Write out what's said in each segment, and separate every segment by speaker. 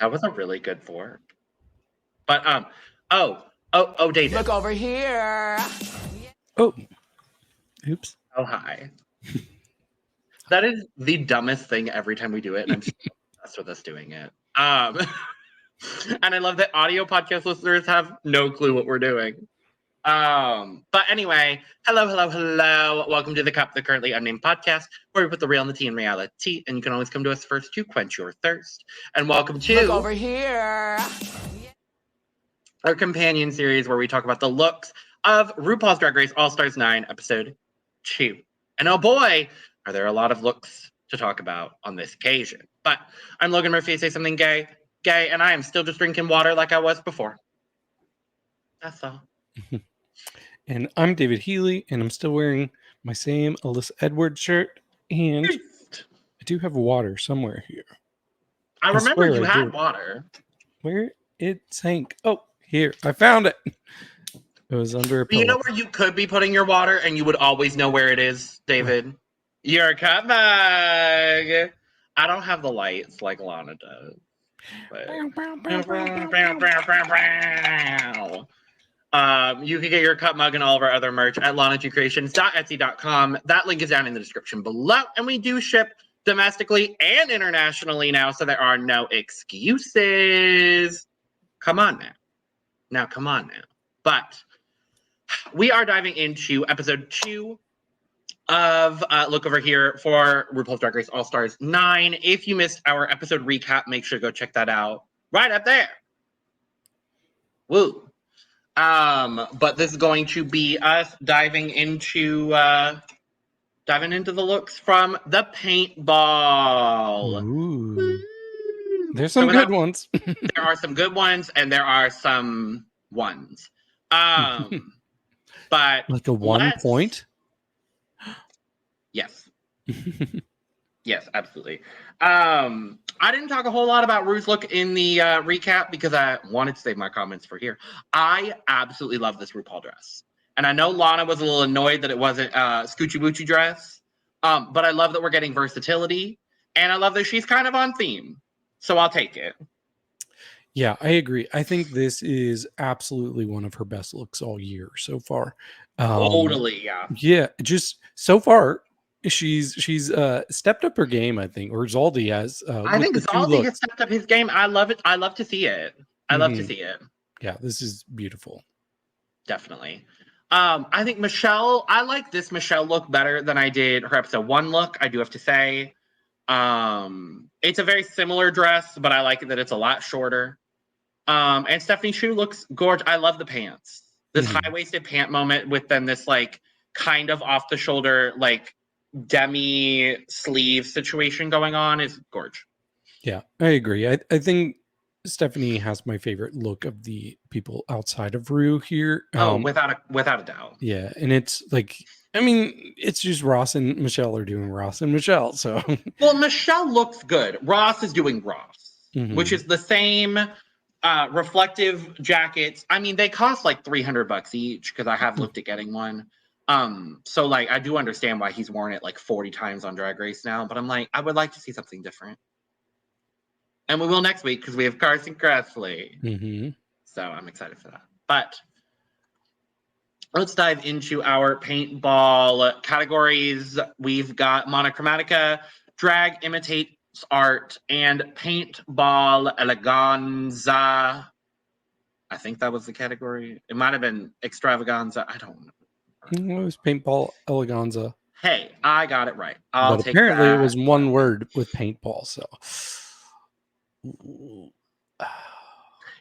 Speaker 1: That was a really good fork. But David.
Speaker 2: Look over here.
Speaker 3: Oh, oops.
Speaker 1: Oh, hi. That is the dumbest thing every time we do it, and I'm so obsessed with us doing it. And I love that audio podcast listeners have no clue what we're doing. But anyway, hello. Welcome to the Cup, the Currently Unnamed Podcast, where we put the real in the tea in reality, and you can always come to us first to quench your thirst. And welcome to
Speaker 2: Look over here.
Speaker 1: Our companion series where we talk about the looks of RuPaul's Drag Race All-Stars 9, Episode 2. And oh boy, are there a lot of looks to talk about on this occasion. But I'm Logan Murphy, say something gay, and I am still just drinking water like I was before. That's all.
Speaker 3: And I'm David Healy, and I'm still wearing my same Alyssa Edwards shirt, and I do have water somewhere here.
Speaker 1: I remember you had water.
Speaker 3: Where it sank. Oh, here. I found it. It was under a pillow.
Speaker 1: You know where you could be putting your water, and you would always know where it is, David? Your cup bag. I don't have the lights like Lana does. But... you can get your cup mug and all of our other merch at lanagcreations.etsy.com. That link is down in the description below. And we do ship domestically and internationally now, so there are no excuses. Come on now. Come on now. But we are diving into episode 2 of Look Over Here for RuPaul's Drag Race All-Stars 9. If you missed our episode recap, make sure to go check that out. Right up there. Woo. But this is going to be us diving into the looks from the Paintball.
Speaker 3: Ooh. There's some good ones.
Speaker 1: There are some good ones, and there are some ones. But
Speaker 3: like a 1 point?
Speaker 1: Yes. Yes, absolutely. I didn't talk a whole lot about Ru's look in the recap because I wanted to save my comments for here. I absolutely love this RuPaul dress. And I know Lana was a little annoyed that it wasn't a Scoochie Boochie dress. But I love that we're getting versatility. And I love that she's kind of on theme. So I'll take it.
Speaker 3: Yeah, I agree. I think this is absolutely one of her best looks all year so far.
Speaker 1: Totally, yeah.
Speaker 3: Yeah, just so far, she's stepped up her game, I think, or Zaldi has.
Speaker 1: I think Zaldi has stepped up his game. I love it. I love to see it. I love to see it.
Speaker 3: Yeah, this is beautiful.
Speaker 1: Definitely. I think Michelle, I like this Michelle look better than I did her episode 1 look, I do have to say. It's a very similar dress, but I like it that it's a lot shorter. And Stephanie Shu looks gorgeous. I love the pants. This high-waisted pant moment with then this like kind of off the shoulder like demi sleeve situation going on is gorgeous.
Speaker 3: Yeah, I agree. I think Stephanie has my favorite look of the people outside of Ru here.
Speaker 1: Without a doubt.
Speaker 3: Yeah, and it's like, I mean, it's just Ross and Michelle are doing Ross and Michelle. So
Speaker 1: well, Michelle looks good. Ross is doing Ross, which is the same reflective jackets. I mean, they cost like $300 each because I have looked at getting one. So like I do understand why he's worn it like 40 times on Drag Race now, but I'm like, I would like to see something different. And we will next week because we have Carson Kressley. So I'm excited for that. But let's dive into our paintball categories. We've got Monochromatica, Drag Imitates Art, and Paintball Eleganza. I think that was the category. It might have been Extravaganza. I don't know.
Speaker 3: It was Paintball Eleganza.
Speaker 1: Hey, I got it right.
Speaker 3: But apparently it was one word with paintball, so...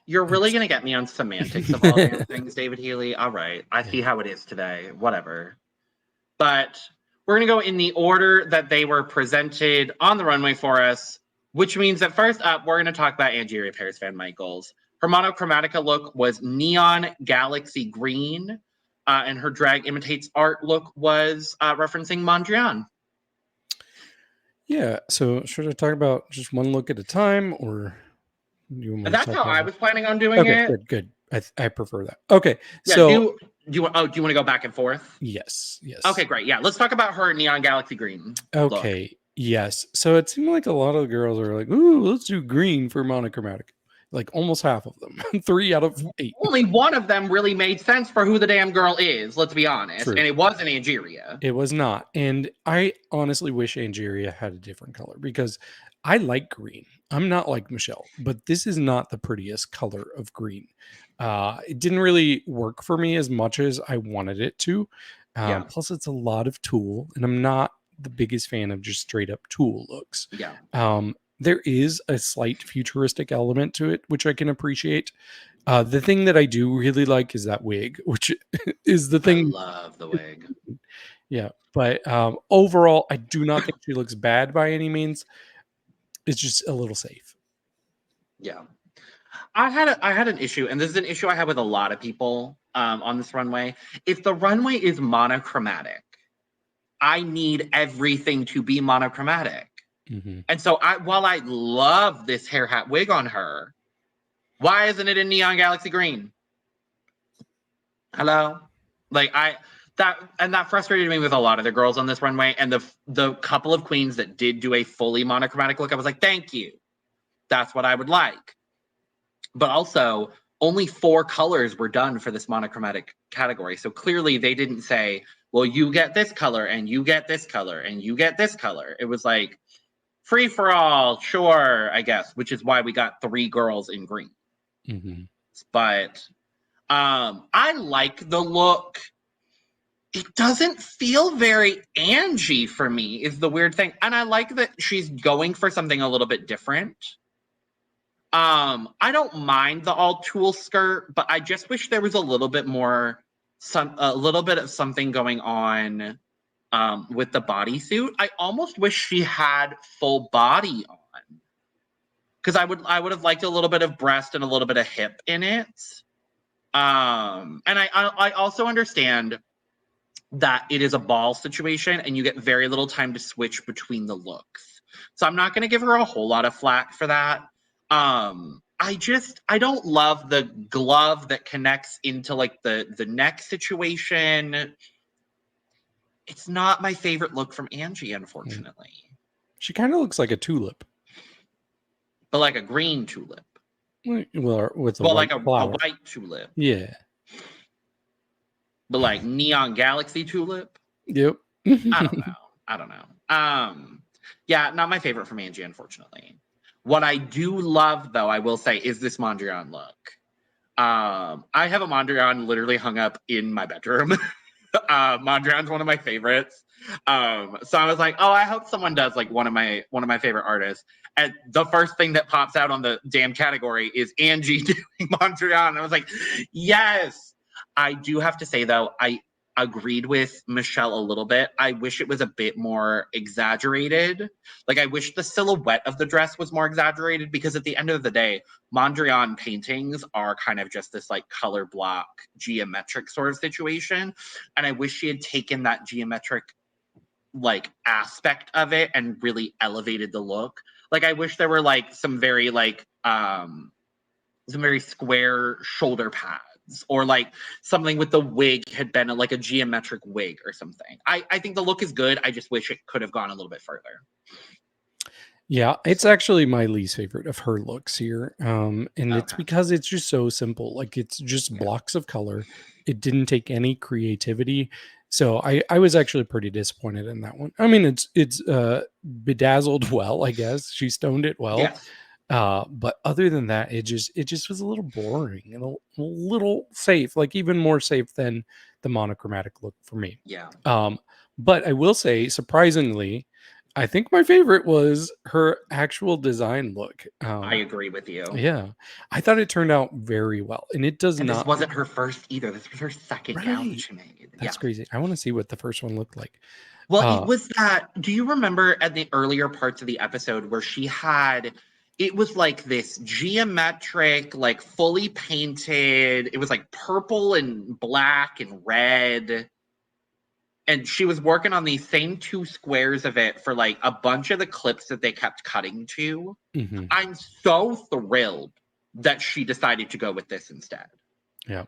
Speaker 1: You're really going to get me on semantics of all these things, David Healy. All right. I see how it is today. Whatever. But we're going to go in the order that they were presented on the runway for us, which means that first up, we're going to talk about Angeria Paris VanMicheals. Her Monochromatica look was neon galaxy green, and her Drag Imitates Art look was referencing Mondrian.
Speaker 3: Yeah, so should I talk about just one look at a time, or
Speaker 1: you want that's how I was planning on doing it.
Speaker 3: Good. I prefer that. Okay,
Speaker 1: yeah,
Speaker 3: so
Speaker 1: do you want to go back and forth?
Speaker 3: Yes.
Speaker 1: Okay, great. Yeah, let's talk about her neon galaxy green.
Speaker 3: Okay, Yes. So it seemed like a lot of the girls are like, ooh, let's do green for monochromatic. Like almost half of them. 3 out of 8.
Speaker 1: Only one of them really made sense for who the damn girl is, let's be honest.
Speaker 3: True.
Speaker 1: And it wasn't Angeria.
Speaker 3: It was not. And I honestly wish Angeria had a different color because I like green. I'm not like Michelle, but this is not the prettiest color of green. It didn't really work for me as much as I wanted it to.
Speaker 1: Yeah.
Speaker 3: Plus, it's a lot of tulle, and I'm not the biggest fan of just straight up tulle looks.
Speaker 1: Yeah.
Speaker 3: There is a slight futuristic element to it, which I can appreciate. The thing that I do really like is that wig, which is the thing.
Speaker 1: I love the wig.
Speaker 3: Yeah, but overall, I do not think she looks bad by any means. It's just a little safe.
Speaker 1: Yeah. I had an issue, and this is an issue I have with a lot of people on this runway. If the runway is monochromatic, I need everything to be monochromatic.
Speaker 3: Mm-hmm.
Speaker 1: And so while I love this hair hat wig on her, why isn't it in neon galaxy green? Hello? Like that frustrated me with a lot of the girls on this runway, and the couple of queens that did do a fully monochromatic look, I was like, thank you. That's what I would like. But also, only 4 colors were done for this monochromatic category. So clearly they didn't say, well, you get this color, and you get this color, and you get this color. It was like, free for all, sure, I guess, which is why we got 3 girls in green.
Speaker 3: Mm-hmm.
Speaker 1: But I like the look. It doesn't feel very Angie for me, is the weird thing. And I like that she's going for something a little bit different. I don't mind the all tulle skirt, but I just wish there was a little bit more, a little bit of something going on with the bodysuit. I almost wish she had full body on, because I would have liked a little bit of breast and a little bit of hip in it. And I also understand that it is a ball situation and you get very little time to switch between the looks. So I'm not going to give her a whole lot of flack for that. I don't love the glove that connects into like the neck situation. It's not my favorite look from Angie, unfortunately.
Speaker 3: She kind of looks like a tulip.
Speaker 1: But like a green tulip.
Speaker 3: Well, with a
Speaker 1: well,
Speaker 3: white
Speaker 1: like a white tulip.
Speaker 3: Yeah.
Speaker 1: But like neon galaxy tulip.
Speaker 3: Yep.
Speaker 1: I don't know. Yeah, not my favorite from Angie, unfortunately. What I do love, though, I will say, is this Mondrian look. I have a Mondrian literally hung up in my bedroom. Mondrian's one of my favorites. So I was like, oh, I hope someone does like one of my favorite artists. And the first thing that pops out on the damn category is Angie doing Mondrian. And I was like, yes. I do have to say, though, I agreed with Michelle a little bit. I wish it was a bit more exaggerated. Like, I wish the silhouette of the dress was more exaggerated, because at the end of the day, Mondrian paintings are kind of just this like color block geometric sort of situation. And I wish she had taken that geometric like aspect of it and really elevated the look. Like, I wish there were like some very square shoulder pads, or like something with the wig had been like a geometric wig or something. I think the look is good. I just wish it could have gone a little bit further.
Speaker 3: Yeah, it's actually my least favorite of her looks here. And it's because it's just so simple. Like, it's just blocks of color. It didn't take any creativity. So I was actually pretty disappointed in that one. I mean, it's bedazzled well, I guess. She stoned it well.
Speaker 1: Yes.
Speaker 3: But other than that, it just was a little boring and a little safe, like even more safe than the monochromatic look for me.
Speaker 1: Yeah.
Speaker 3: But I will say, surprisingly, I think my favorite was her actual design look.
Speaker 1: I agree with you.
Speaker 3: Yeah, I thought it turned out very well, and it does not.
Speaker 1: This wasn't her first either. This was her second gown she made.
Speaker 3: That's crazy. I want to see what the first one looked like.
Speaker 1: Well, it was that. Do you remember at the earlier parts of the episode where she had? It was like this geometric, like fully painted. It was like purple and black and red. And she was working on these same 2 squares of it for like a bunch of the clips that they kept cutting to.
Speaker 3: Mm-hmm.
Speaker 1: I'm so thrilled that she decided to go with this instead.
Speaker 3: Yeah.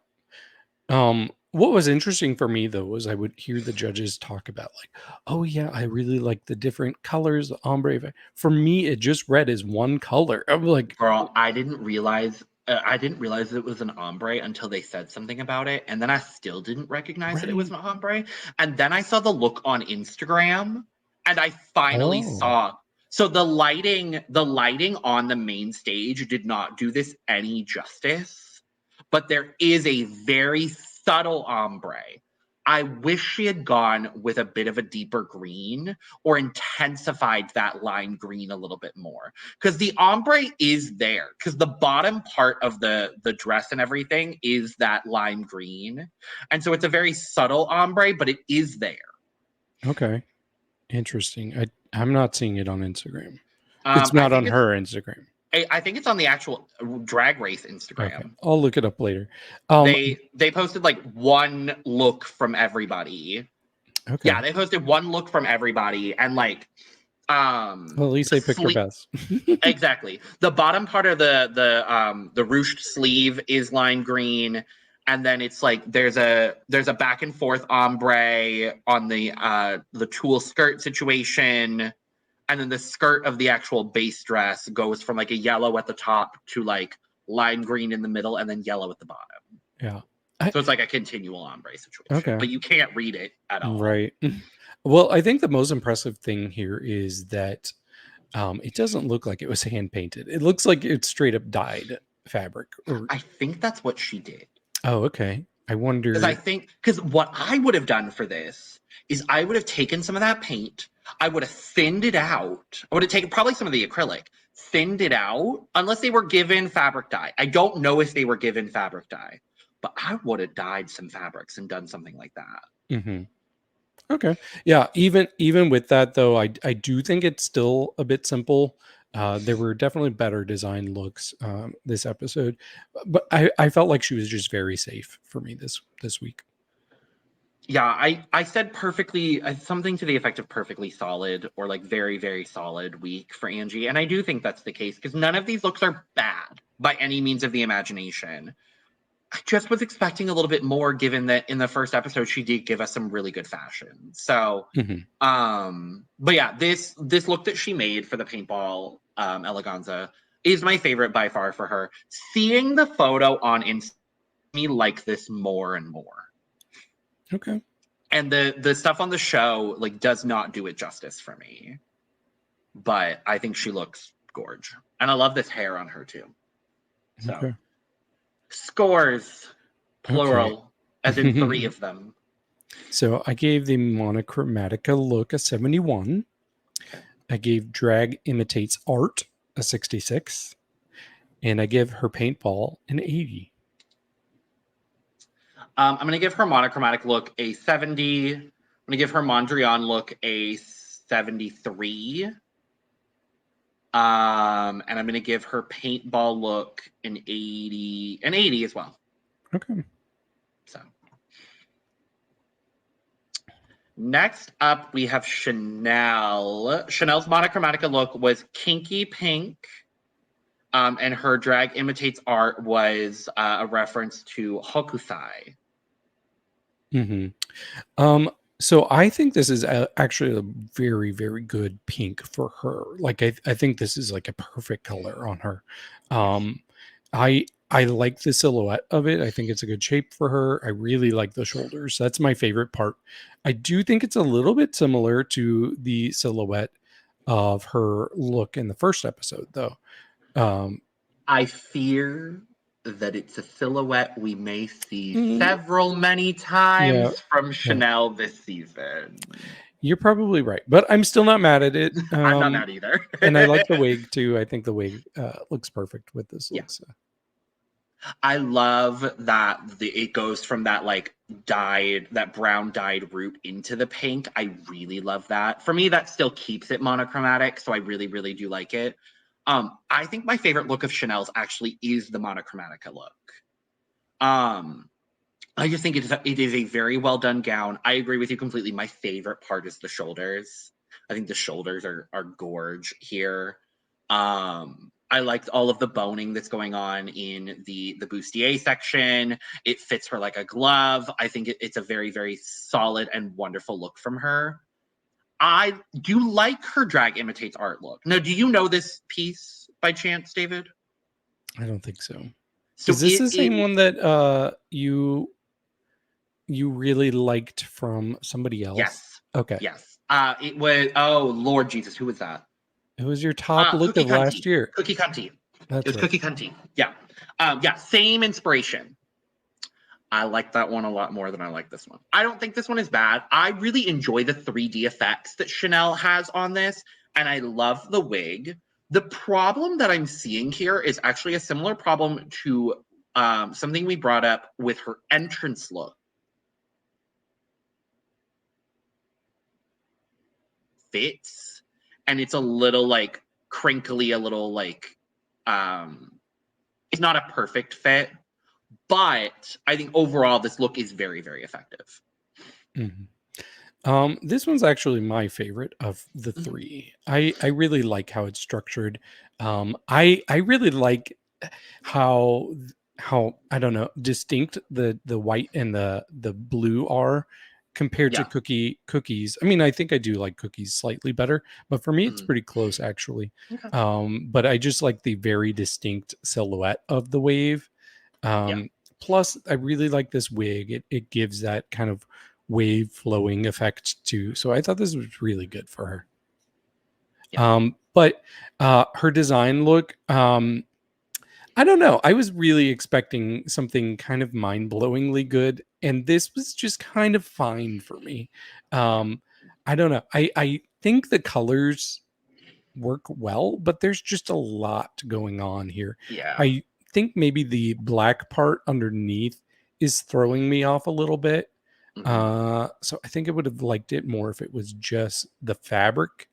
Speaker 3: What was interesting for me though was I would hear the judges talk about like, oh yeah, I really like the different colors, the ombre effect. For me, it just read as one color. I'm like,
Speaker 1: girl, I didn't realize it was an ombre until they said something about it, and then I still didn't recognize that it was
Speaker 3: right.
Speaker 1: an ombre. And then I saw the look on Instagram, and I finally
Speaker 3: Oh,
Speaker 1: saw. So the lighting on the main stage did not do this any justice, but there is a very subtle ombre. I wish she had gone with a bit of a deeper green or intensified that lime green a little bit more, because the ombre is there, because the bottom part of the dress and everything is that lime green, and so it's a very subtle ombre, but it is there.
Speaker 3: okay. Interesting. I'm not seeing it on Instagram. It's
Speaker 1: I
Speaker 3: not on
Speaker 1: think
Speaker 3: her Instagram.
Speaker 1: I think it's on the actual DragRace
Speaker 3: Okay.
Speaker 1: Instagram.
Speaker 3: I'll look it up later.
Speaker 1: They posted like one look from everybody.
Speaker 3: Okay.
Speaker 1: Yeah, they posted one look from everybody, and like
Speaker 3: Well, at least they picked her best.
Speaker 1: exactly. The bottom part of the ruched sleeve is lime green, and then it's like there's a back and forth ombre on the tulle skirt situation, and then the skirt of the actual base dress goes from like a yellow at the top to like lime green in the middle, and then yellow at the bottom.
Speaker 3: Yeah.
Speaker 1: So it's like a continual ombre situation,
Speaker 3: Okay.
Speaker 1: but you can't read it at all.
Speaker 3: Right. Well, I think the most impressive thing here is that it doesn't look like it was hand painted. It looks like it's straight up dyed fabric.
Speaker 1: I think that's what she did.
Speaker 3: Oh, okay. I wonder.
Speaker 1: Because what I would have done for this is I would have taken some of that paint, I would have thinned it out. I would have taken probably some of the acrylic, thinned it out, unless they were given fabric dye. I don't know if they were given fabric dye, but I would have dyed some fabrics and done something like that.
Speaker 3: Mm-hmm. Okay. Yeah. Even with that though, I do think it's still a bit simple. There were definitely better design looks this episode, but I felt like she was just very safe for me this week.
Speaker 1: Yeah, I said perfectly, something to the effect of perfectly solid or like very, very solid week for Angie. And I do think that's the case, because none of these looks are bad by any means of the imagination. I just was expecting a little bit more, given that in the first episode she did give us some really good fashion. So, but yeah, this look that she made for the Paintball Eleganza is my favorite by far for her. Seeing the photo on Instagram, me like this more and more.
Speaker 3: Okay.
Speaker 1: And the stuff on the show like does not do it justice for me. But I think she looks gorge. And I love this hair on her too. So
Speaker 3: Okay.
Speaker 1: Scores, plural, as in 3 of them.
Speaker 3: So I gave the Monochromatica look a 71. I gave Drag Imitates Art a 66. And I give her Paintball an 80.
Speaker 1: I'm going to give her Monochromatic look a 70. I'm going to give her Mondrian look a 73. And I'm going to give her Paintball look an 80. An 80 as well.
Speaker 3: Okay.
Speaker 1: So. Next up, we have Shannel. Shannel's Monochromatica look was kinky pink. And her Drag Imitates Art was a reference to Hokusai.
Speaker 3: So I think this is actually a very, very good pink for her. Like I think this is like a perfect color on her. I like the silhouette of it. I think it's a good shape for her. I really like the shoulders. That's my favorite part. I do think it's a little bit similar to the silhouette of her look in the first episode, though.
Speaker 1: I fear that it's a silhouette we may see many times from Shannel this season.
Speaker 3: You're probably right, but I'm still not mad at it.
Speaker 1: I'm not mad either.
Speaker 3: And I like the wig too. I think the wig looks perfect with this look. So.
Speaker 1: I love that it goes from that like that brown dyed root into the pink. I really love that. For me, that still keeps it monochromatic, so I really, really do like it. I think my favorite look of Shannel's actually is the Monochromatica look. I just think it is a very well done gown. I agree with you completely. My favorite part is the shoulders. I think the shoulders are gorge here. I I liked all of the boning that's going on in the bustier section. It fits her like a glove. I think it's a very, very solid and wonderful look from her. I do like her drag imitates art look. Now, do you know this piece by chance, David?
Speaker 3: I don't think so.
Speaker 1: So
Speaker 3: is this the same one that you really liked from somebody else?
Speaker 1: Yes.
Speaker 3: Okay.
Speaker 1: Yes. It was, oh, Lord Jesus, who was that?
Speaker 3: It was your top look of last year.
Speaker 1: Cookie Cunty.
Speaker 3: That's
Speaker 1: it was
Speaker 3: right.
Speaker 1: Cookie Cunty. Yeah. Yeah, same inspiration. I like that one a lot more than I like this one. I don't think this one is bad. I really enjoy the 3D effects that Shannel has on this, and I love the wig. The problem that I'm seeing here is actually a similar problem to something we brought up with her entrance look. Fits, and it's a little like crinkly, a little like it's not a perfect fit, but I think overall this look is very, very effective.
Speaker 3: This one's actually my favorite of the three. I really like how it's structured. I really like how I don't know, distinct the white and the blue are compared to cookies. I mean, I think I do like cookies slightly better, but for me it's pretty close actually.
Speaker 1: Okay.
Speaker 3: But I just like the very distinct silhouette of the wave. Plus I really like this wig. It gives that kind of wave flowing effect too. So I thought this was really good for her. But her design look, I don't know. I was really expecting something kind of mind-blowingly good, and this was just kind of fine for me. I don't know. I think the colors work well, but there's just a lot going on here.
Speaker 1: Yeah.
Speaker 3: I think maybe the black part underneath is throwing me off a little bit. So I think I would have liked it more if it was just the fabric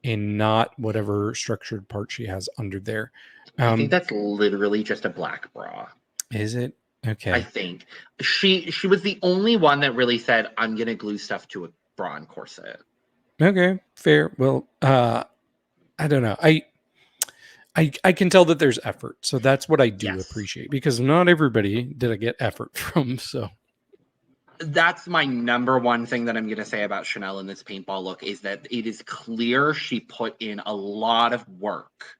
Speaker 3: and not whatever structured part she has under there.
Speaker 1: I think that's literally just a black bra.
Speaker 3: Is it? Okay.
Speaker 1: I think she was the only one that really said, I'm gonna glue stuff to a bra and corset.
Speaker 3: Okay, fair. Well, I don't know. I can tell that there's effort, so that's what I do appreciate, because not everybody did I get effort from. So
Speaker 1: that's my number one thing that I'm going to say about Shannel in this paintball look, is that it is clear she put in a lot of work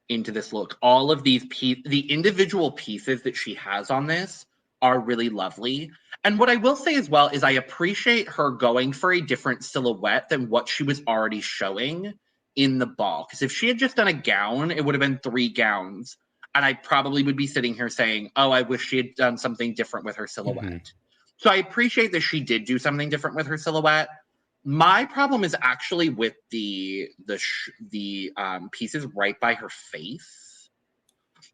Speaker 1: into this look. All of these the individual pieces that she has on this are really lovely. And what I will say as well is I appreciate her going for a different silhouette than what she was already showing in the ball. Because if she had just done a gown, it would have been 3 gowns. And I probably would be sitting here saying, oh, I wish she had done something different with her silhouette. So I appreciate that she did do something different with her silhouette. My problem is actually with the pieces right by her face,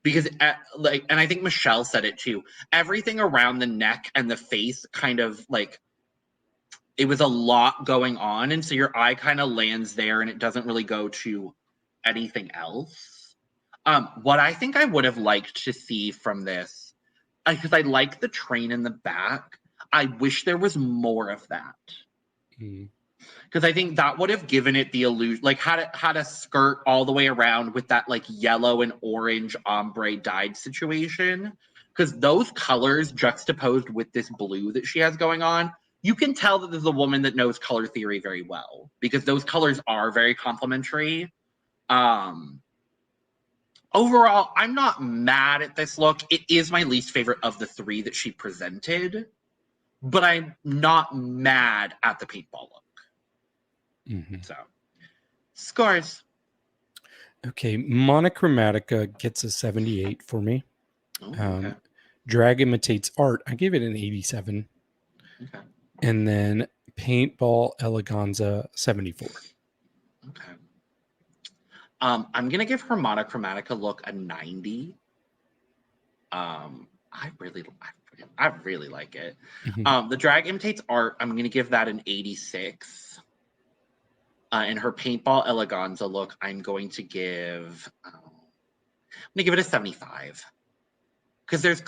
Speaker 1: because and I think Michelle said it too. Everything around the neck and the face kind of like, it was a lot going on, and so your eye kind of lands there, and it doesn't really go to anything else. What I think I would have liked to see from this, because I like the train in the back. I wish there was more of that. Because I think that would have given it the illusion, like had a skirt all the way around with that like yellow and orange ombre dyed situation. Because those colors juxtaposed with this blue that she has going on, you can tell that this is a woman that knows color theory very well, because those colors are very complementary. Overall, I'm not mad at this look. It is my least favorite of the 3 that she presented, but I'm not mad at the paintball look. So, scores.
Speaker 3: Okay, Monochromatica gets a 78 for me.
Speaker 1: Okay.
Speaker 3: Drag Imitates Art, I gave it an 87.
Speaker 1: Okay.
Speaker 3: And then Paintball Eleganza, 74.
Speaker 1: Okay. I'm gonna give her Monochromatica look a 90. I really like it. The Drag Imitates Art, I'm gonna give that an 86. And her Paintball Eleganza look, I'm going to give it a 75. Because there's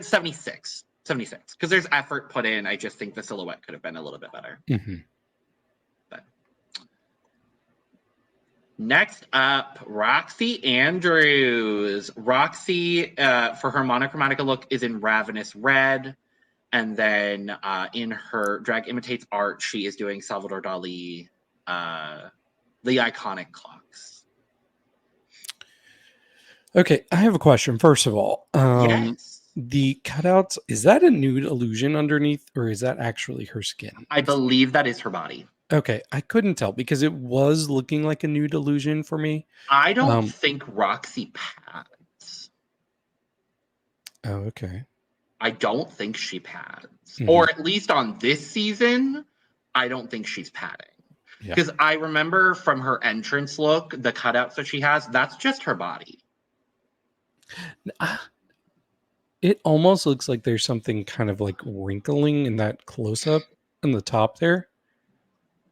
Speaker 1: 76. 76. Because there's effort put in. I just think the silhouette could have been a little bit better. But Next up, Roxxxy Andrews. Roxxxy, for her Monochromatica look, is in Ravenous Red. And then in her Drag Imitates Art, she is doing Salvador Dali, the iconic clocks.
Speaker 3: Okay, I have a question. First of all,
Speaker 1: Yes.
Speaker 3: the cutouts, is that a nude illusion underneath, or is that actually her skin?
Speaker 1: I believe that is her body.
Speaker 3: Okay, I couldn't tell because it was looking like a nude illusion for me.
Speaker 1: I don't think Roxxxy pads.
Speaker 3: Oh, okay.
Speaker 1: I don't think she pads. Or at least on this season, I don't think she's padding. Because I remember from her entrance look, the cutouts that she has, that's just her body.
Speaker 3: It almost looks like there's something kind of like wrinkling in that close-up in the top there.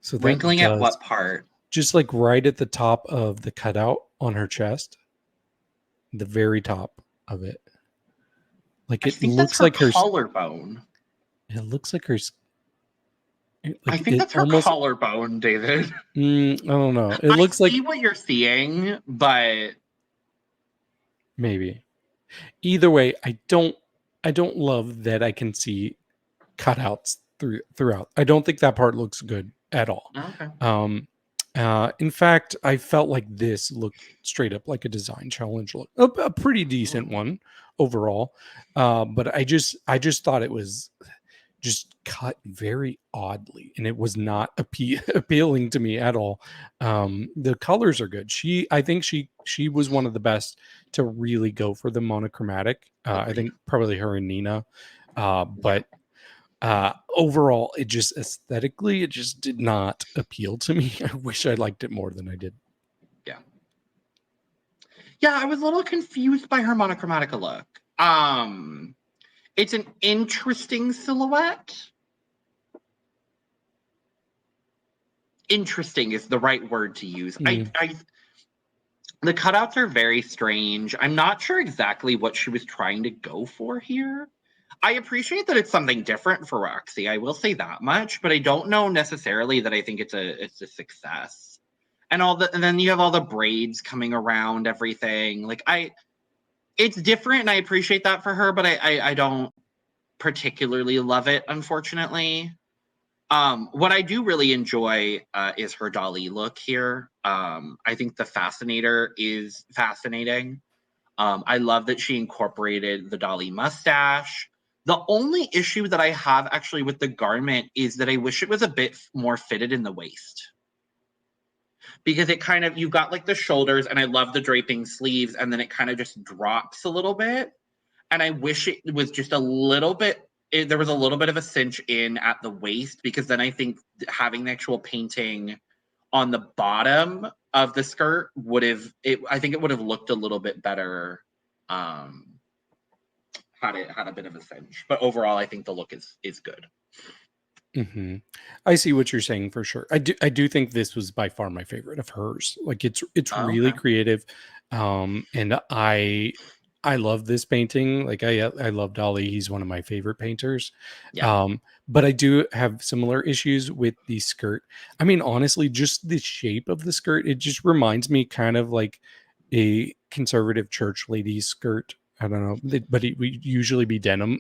Speaker 3: So
Speaker 1: wrinkling at what part?
Speaker 3: Just like right at the top of the cutout on her chest. The very top of it. Like it looks like her
Speaker 1: collarbone.
Speaker 3: It looks like her.
Speaker 1: Like I think that's her collarbone, David.
Speaker 3: I don't know. It looks like.
Speaker 1: I see what you're seeing, but
Speaker 3: maybe. Either way, I don't love that I can see cutouts throughout. I don't think that part looks good at all.
Speaker 1: Okay.
Speaker 3: In fact, I felt like this looked straight up like a design challenge look, a pretty decent one overall. But I just thought it was just cut very oddly, and it was not appealing to me at all. The colors are good. I think she was one of the best to really go for the monochromatic. I think probably her and Nina. But overall, it just aesthetically, it just did not appeal to me. I wish I liked it more than I did.
Speaker 1: Yeah, I was a little confused by her Monochromatica look. It's an interesting silhouette. Interesting is the right word to use. The cutouts are very strange. I'm not sure exactly what she was trying to go for here. I appreciate that it's something different for Roxxxy. I will say that much, but I don't know necessarily that I think it's a success. And then you have all the braids coming around everything. It's different, and I appreciate that for her, but I don't particularly love it, unfortunately. What I do really enjoy is her Dali look here. I think the Fascinator is fascinating. I love that she incorporated the Dali mustache. The only issue that I have actually with the garment is that I wish it was a bit more fitted in the waist. Because it kind of, you've got like the shoulders, and I love the draping sleeves, and then it kind of just drops a little bit. And I wish it was just a little bit, there was a little bit of a cinch in at the waist, because then I think having the actual painting on the bottom of the skirt I think it would have looked a little bit better had it had a bit of a cinch. But overall, I think the look is good.
Speaker 3: I see what you're saying for sure. I do think this was by far my favorite of hers. Like it's really creative, and I love this painting. Like I love Dali. He's one of my favorite painters.
Speaker 1: Yeah.
Speaker 3: But I do have similar issues with the skirt. I mean, honestly, just the shape of the skirt, it just reminds me kind of like a conservative church lady's skirt. I don't know, but it would usually be denim.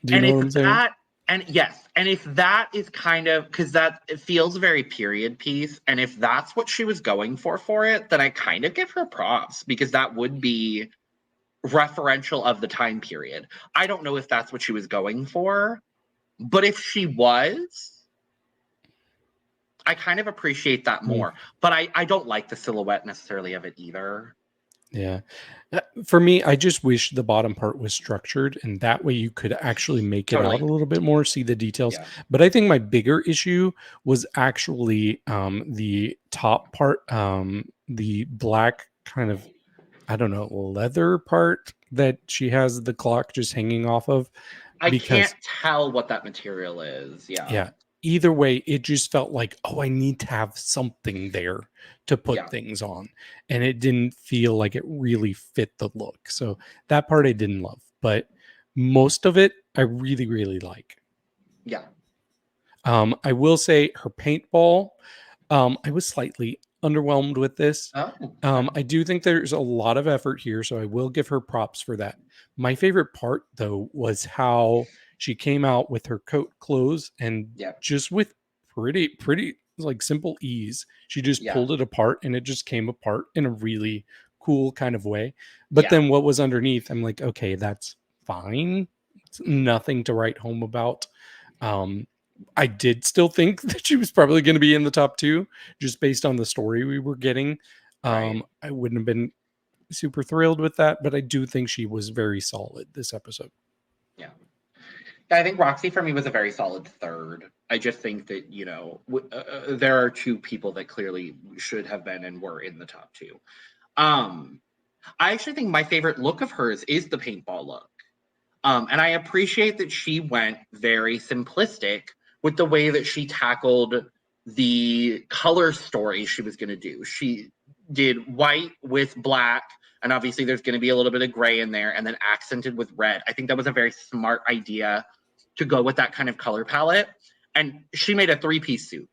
Speaker 3: Do you know what I'm saying?
Speaker 1: And yes, and if that is kind of, because it feels very period piece, and if that's what she was going for it, then I kind of give her props, because that would be referential of the time period. I don't know if that's what she was going for, but if she was, I kind of appreciate that more. But I don't like the silhouette necessarily of it either.
Speaker 3: Yeah. For me, I just wish the bottom part was structured, and that way you could actually make it out a little bit more, see the details. Yeah. But I think my bigger issue was actually the top part, the black kind of, I don't know, leather part that she has the clock just hanging off of.
Speaker 1: I can't tell what that material is. Yeah.
Speaker 3: Yeah. Either way, it just felt like, oh, I need to have something there to put things on. And it didn't feel like it really fit the look. So that part I didn't love. But most of it, I really, really like.
Speaker 1: Yeah.
Speaker 3: I will say her paintball, I was slightly underwhelmed with this.
Speaker 1: Oh,
Speaker 3: I do think there's a lot of effort here, so I will give her props for that. My favorite part, though, was how she came out with her coat clothes and
Speaker 1: yeah,
Speaker 3: just with pretty like simple ease, she just
Speaker 1: yeah,
Speaker 3: pulled it apart and it just came apart in a really cool kind of way. But
Speaker 1: yeah,
Speaker 3: then what was underneath, I'm like, okay, that's fine. It's nothing to write home about. Um, I did still think that she was probably going to be in the top 2 just based on the story we were getting.
Speaker 1: right,
Speaker 3: I wouldn't have been super thrilled with that, but I do think she was very solid this episode.
Speaker 1: yeah. I think Roxxxy for me was a very solid third. I just think that, there are 2 people that clearly should have been and were in the top 2. I actually think my favorite look of hers is the paintball look. And I appreciate that she went very simplistic with the way that she tackled the color story she was going to do. She did white with black, and obviously there's going to be a little bit of gray in there, and then accented with red. I think that was a very smart idea to go with that kind of color palette. And she made a 3-piece suit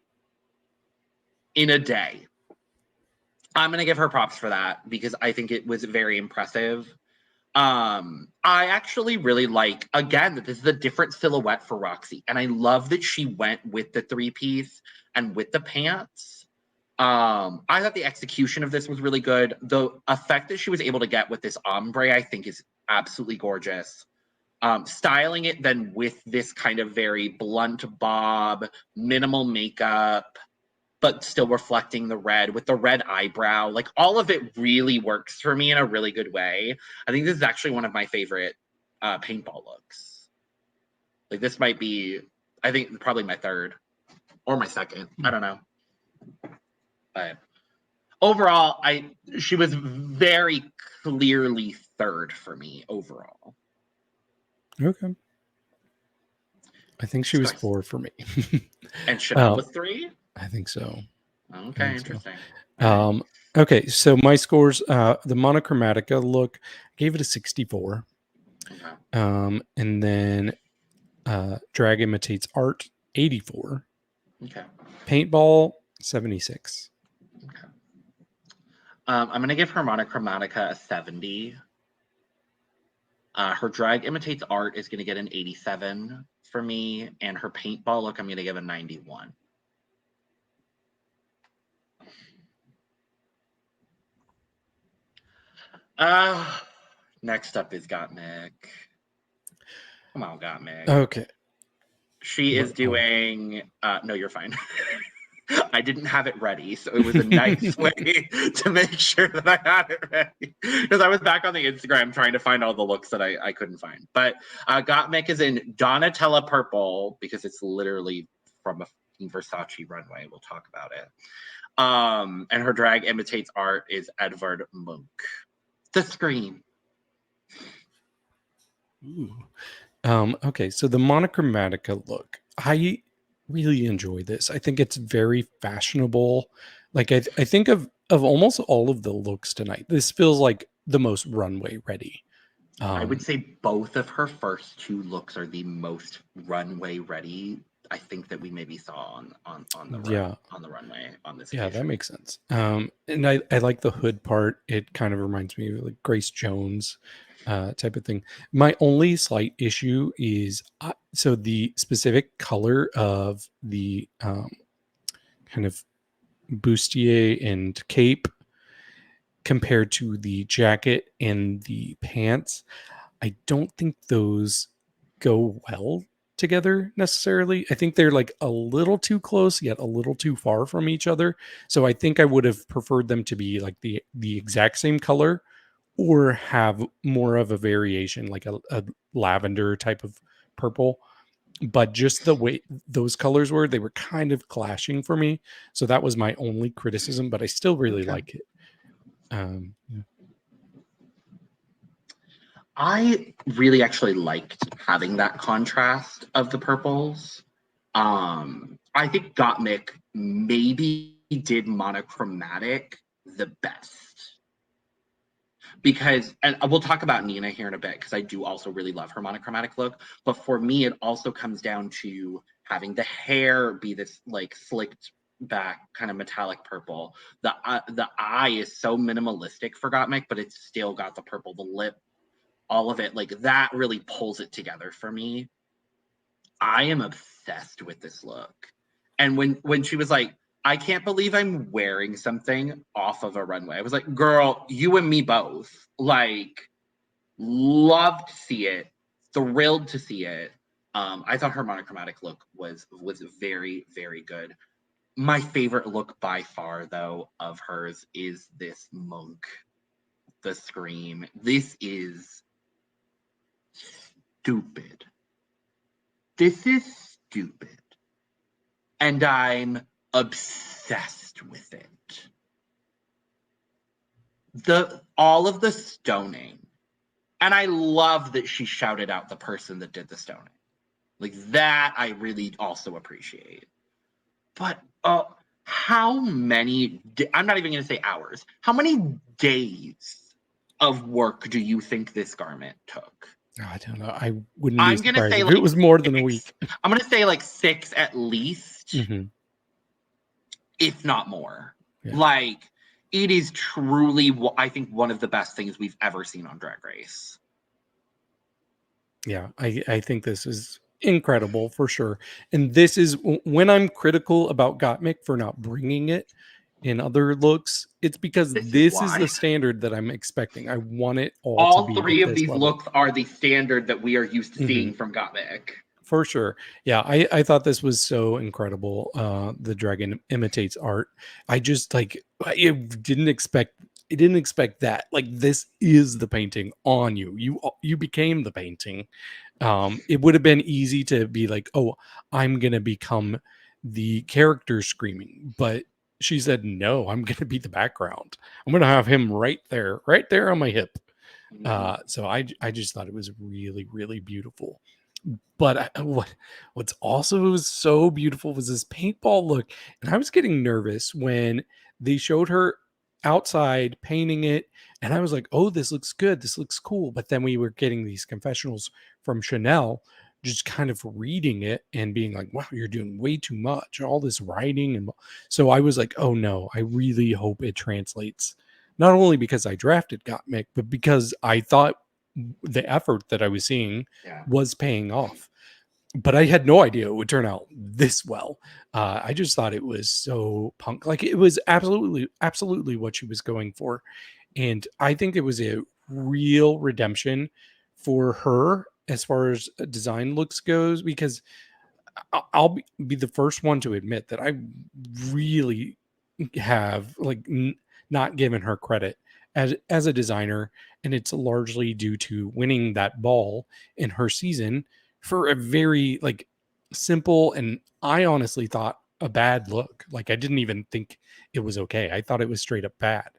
Speaker 1: in a day. I'm going to give her props for that because I think it was very impressive. I actually really like, again, that this is a different silhouette for Roxxxy. And I love that she went with the 3-piece and with the pants. I thought the execution of this was really good. The effect that she was able to get with this ombre, I think, is absolutely gorgeous. Styling it then with this kind of very blunt bob, minimal makeup, but still reflecting the red with the red eyebrow. Like, all of it really works for me in a really good way. I think this is actually one of my favorite paintball looks. Like, this might be, I think, probably my third or my second. I don't know. But overall, she was very clearly third for me overall.
Speaker 3: Okay. I think she was 4 for me.
Speaker 1: And Shannel was 3?
Speaker 3: I think so.
Speaker 1: Okay, interesting.
Speaker 3: Okay, so my scores, the Monochromatica look, gave it a 64.
Speaker 1: Okay.
Speaker 3: And then Drag Imitates Art, 84.
Speaker 1: Okay.
Speaker 3: Paintball, 76.
Speaker 1: Okay. I'm going to give her Monochromatica a 70. Her Drag Imitates Art is going to get an 87 for me. And her Paintball look, I'm going to give a 91. Next up is Gottmik. Come on, Gottmik.
Speaker 3: Okay.
Speaker 1: She is doing... no, you're fine. I didn't have it ready, so it was a nice way to make sure that I had it ready. Because I was back on the Instagram trying to find all the looks that I couldn't find. But Gottmik is in Donatella Purple, because it's literally from a Versace runway. We'll talk about it. And her Drag Imitates Art is Edvard Munch. The Scream.
Speaker 3: Ooh. Okay, so the Monochromatica look, I really enjoy this. I think it's very fashionable. Like, I think of almost all of the looks tonight, this feels like the most runway ready.
Speaker 1: I would say both of her first 2 looks are the most runway ready I think that we maybe saw on the runway on this occasion.
Speaker 3: That makes sense. And I like the hood part. It kind of reminds me of like Grace Jones type of thing. My only slight issue is so the specific color of the kind of bustier and cape compared to the jacket and the pants, I don't think those go well together necessarily. I think they're like a little too close yet a little too far from each other. So I think I would have preferred them to be like the exact same color or have more of a variation, like a lavender type of purple. But just the way those colors were, they were kind of clashing for me. So that was my only criticism, but I still really like it. Yeah.
Speaker 1: I really actually liked having that contrast of the purples. I think Gottmik maybe did monochromatic the best. Because, and we'll talk about Nina here in a bit, because I do also really love her monochromatic look. But for me, it also comes down to having the hair be this like slicked back kind of metallic purple. The eye is so minimalistic for Gottmik, but it's still got the purple, the lip, all of it. Like that really pulls it together for me. I am obsessed with this look. And when she was like, I can't believe I'm wearing something off of a runway, I was like, girl, you and me both. Like, loved to see it, thrilled to see it. I thought her monochromatic look was very, very good. My favorite look by far, though, of hers is this monk, the scream. This is stupid. This is stupid. And I'm obsessed with it. All of the stoning. And I love that she shouted out the person that did the stoning. Like that I really also appreciate. But how many, I'm not even going to say hours, how many days of work do you think this garment took?
Speaker 3: I don't know. I wouldn't be surprised if
Speaker 1: like
Speaker 3: it was more than a week.
Speaker 1: I'm going to say like 6 at least, if not more. Yeah. Like, it is truly, I think, one of the best things we've ever seen on Drag Race.
Speaker 3: Yeah, I think this is incredible for sure. And this is when I'm critical about Gottmik for not bringing it in other looks, it's because this is the standard that I'm expecting. I want it all to be
Speaker 1: three of these
Speaker 3: level.
Speaker 1: looks are the standard that we are used to seeing from Gottmik.
Speaker 3: For sure. Yeah, I thought this was so incredible. The Dragon Imitates Art. I just like, I didn't expect that. Like, this is the painting on you. You became the painting. It would have been easy to be like, oh, I'm gonna become the character screaming, but she said, no, I'm gonna be the background. I'm gonna have him right there on my hip. So I just thought it was really, really beautiful. But what's also was so beautiful was this paintball look. And I was getting nervous when they showed her outside painting it. And I was like, oh, this looks good. This looks cool. But then we were getting these confessionals from Shannel, just kind of reading it and being like, wow, you're doing way too much. All this writing. And so I was like, oh no, I really hope it translates. Not only because I drafted Gottmik, but because I thought the effort that I was seeing was paying off. But I had no idea it would turn out this well. I just thought it was so punk. Like, it was absolutely what she was going for. And I think it was a real redemption for her as far as design looks goes, because I'll be the first one to admit that I really have like not given her credit as a designer, and it's largely due to winning that ball in her season for a very like simple, and I honestly thought a bad look. Like, I didn't even think it was okay. I thought it was straight up bad.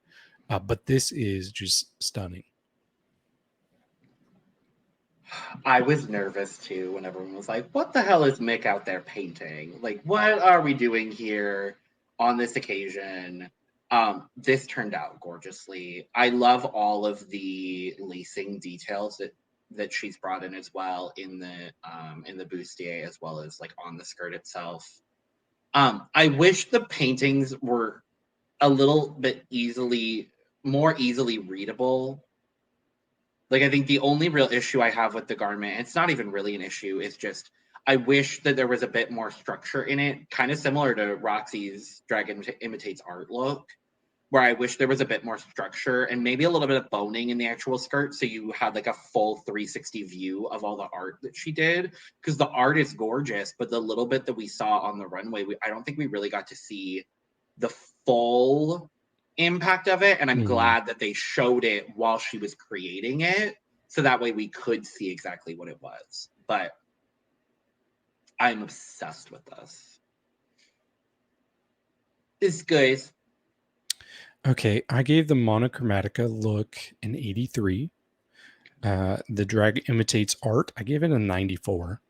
Speaker 3: But this is just stunning.
Speaker 1: I was nervous too when everyone was like, what the hell is Mick out there painting? Like, what are we doing here on this occasion? This turned out gorgeously. I love all of the lacing details that she's brought in as well in the bustier, as well as like on the skirt itself. I wish the paintings were a little bit more easily readable. Like, I think the only real issue I have with the garment, it's not even really an issue, it's just I wish that there was a bit more structure in it, kind of similar to Roxxxy's Drag Imitates Art look, where I wish there was a bit more structure and maybe a little bit of boning in the actual skirt, so you had like a full 360 view of all the art that she did, because the art is gorgeous, but the little bit that we saw on the runway, I don't think we really got to see the full impact of it, and I'm glad that they showed it while she was creating it, so that way we could see exactly what it was. But I'm obsessed with this guys.
Speaker 3: Okay, I gave the Monochromatica look an 83. The Drag Imitates Art, I gave it a 94.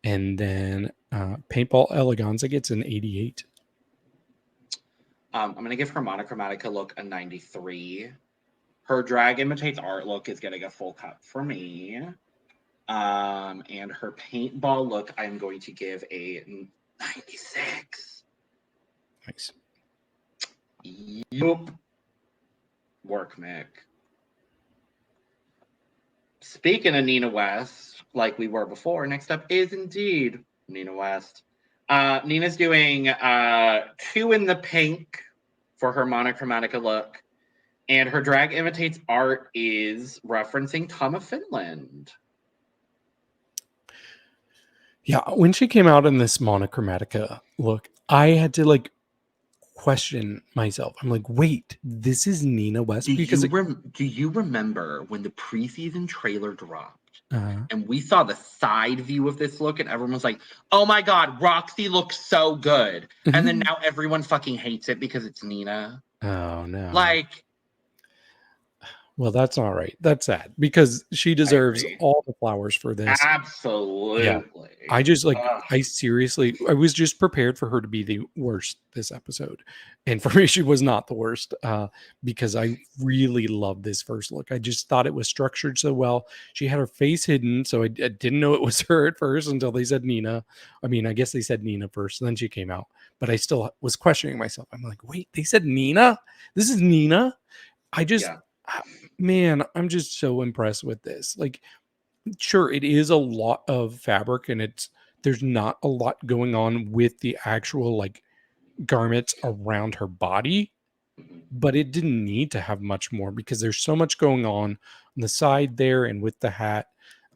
Speaker 3: And then Paintball Eleganza gets an 88.
Speaker 1: I'm going to give her Monochromatica look a 93. Her Drag Imitates Art look is getting a full cut for me. And her Paintball look, I'm going to give a 96. Yup. Workmick. Speaking of Nina West, like we were before, next up is indeed Nina West. Nina's doing 2 in the pink for her Monochromatica look. And her drag imitates art is referencing Tom of Finland.
Speaker 3: Yeah, when she came out in this Monochromatica look, I had to like question myself. I'm like, wait, this is Nina West?
Speaker 1: Do
Speaker 3: you
Speaker 1: remember when the preseason trailer dropped and we saw the side view of this look and everyone was like, oh my God, Roxxxy looks so good. And then now everyone fucking hates it because it's Nina.
Speaker 3: Oh no.
Speaker 1: Like,
Speaker 3: well, that's all right. That's sad because she deserves all the flowers for this.
Speaker 1: Absolutely.
Speaker 3: Yeah. I just like, I was just prepared for her to be the worst this episode. And for me, she was not the worst because I really loved this first look. I just thought it was structured so well. She had her face hidden. So I didn't know it was her at first until they said Nina. I mean, I guess they said Nina first, and then she came out. But I still was questioning myself. I'm like, wait, they said Nina? This is Nina? Man, I'm just so impressed with this. Like, sure, it is a lot of fabric and there's not a lot going on with the actual like garments around her body, but it didn't need to have much more because there's so much going on the side there and with the hat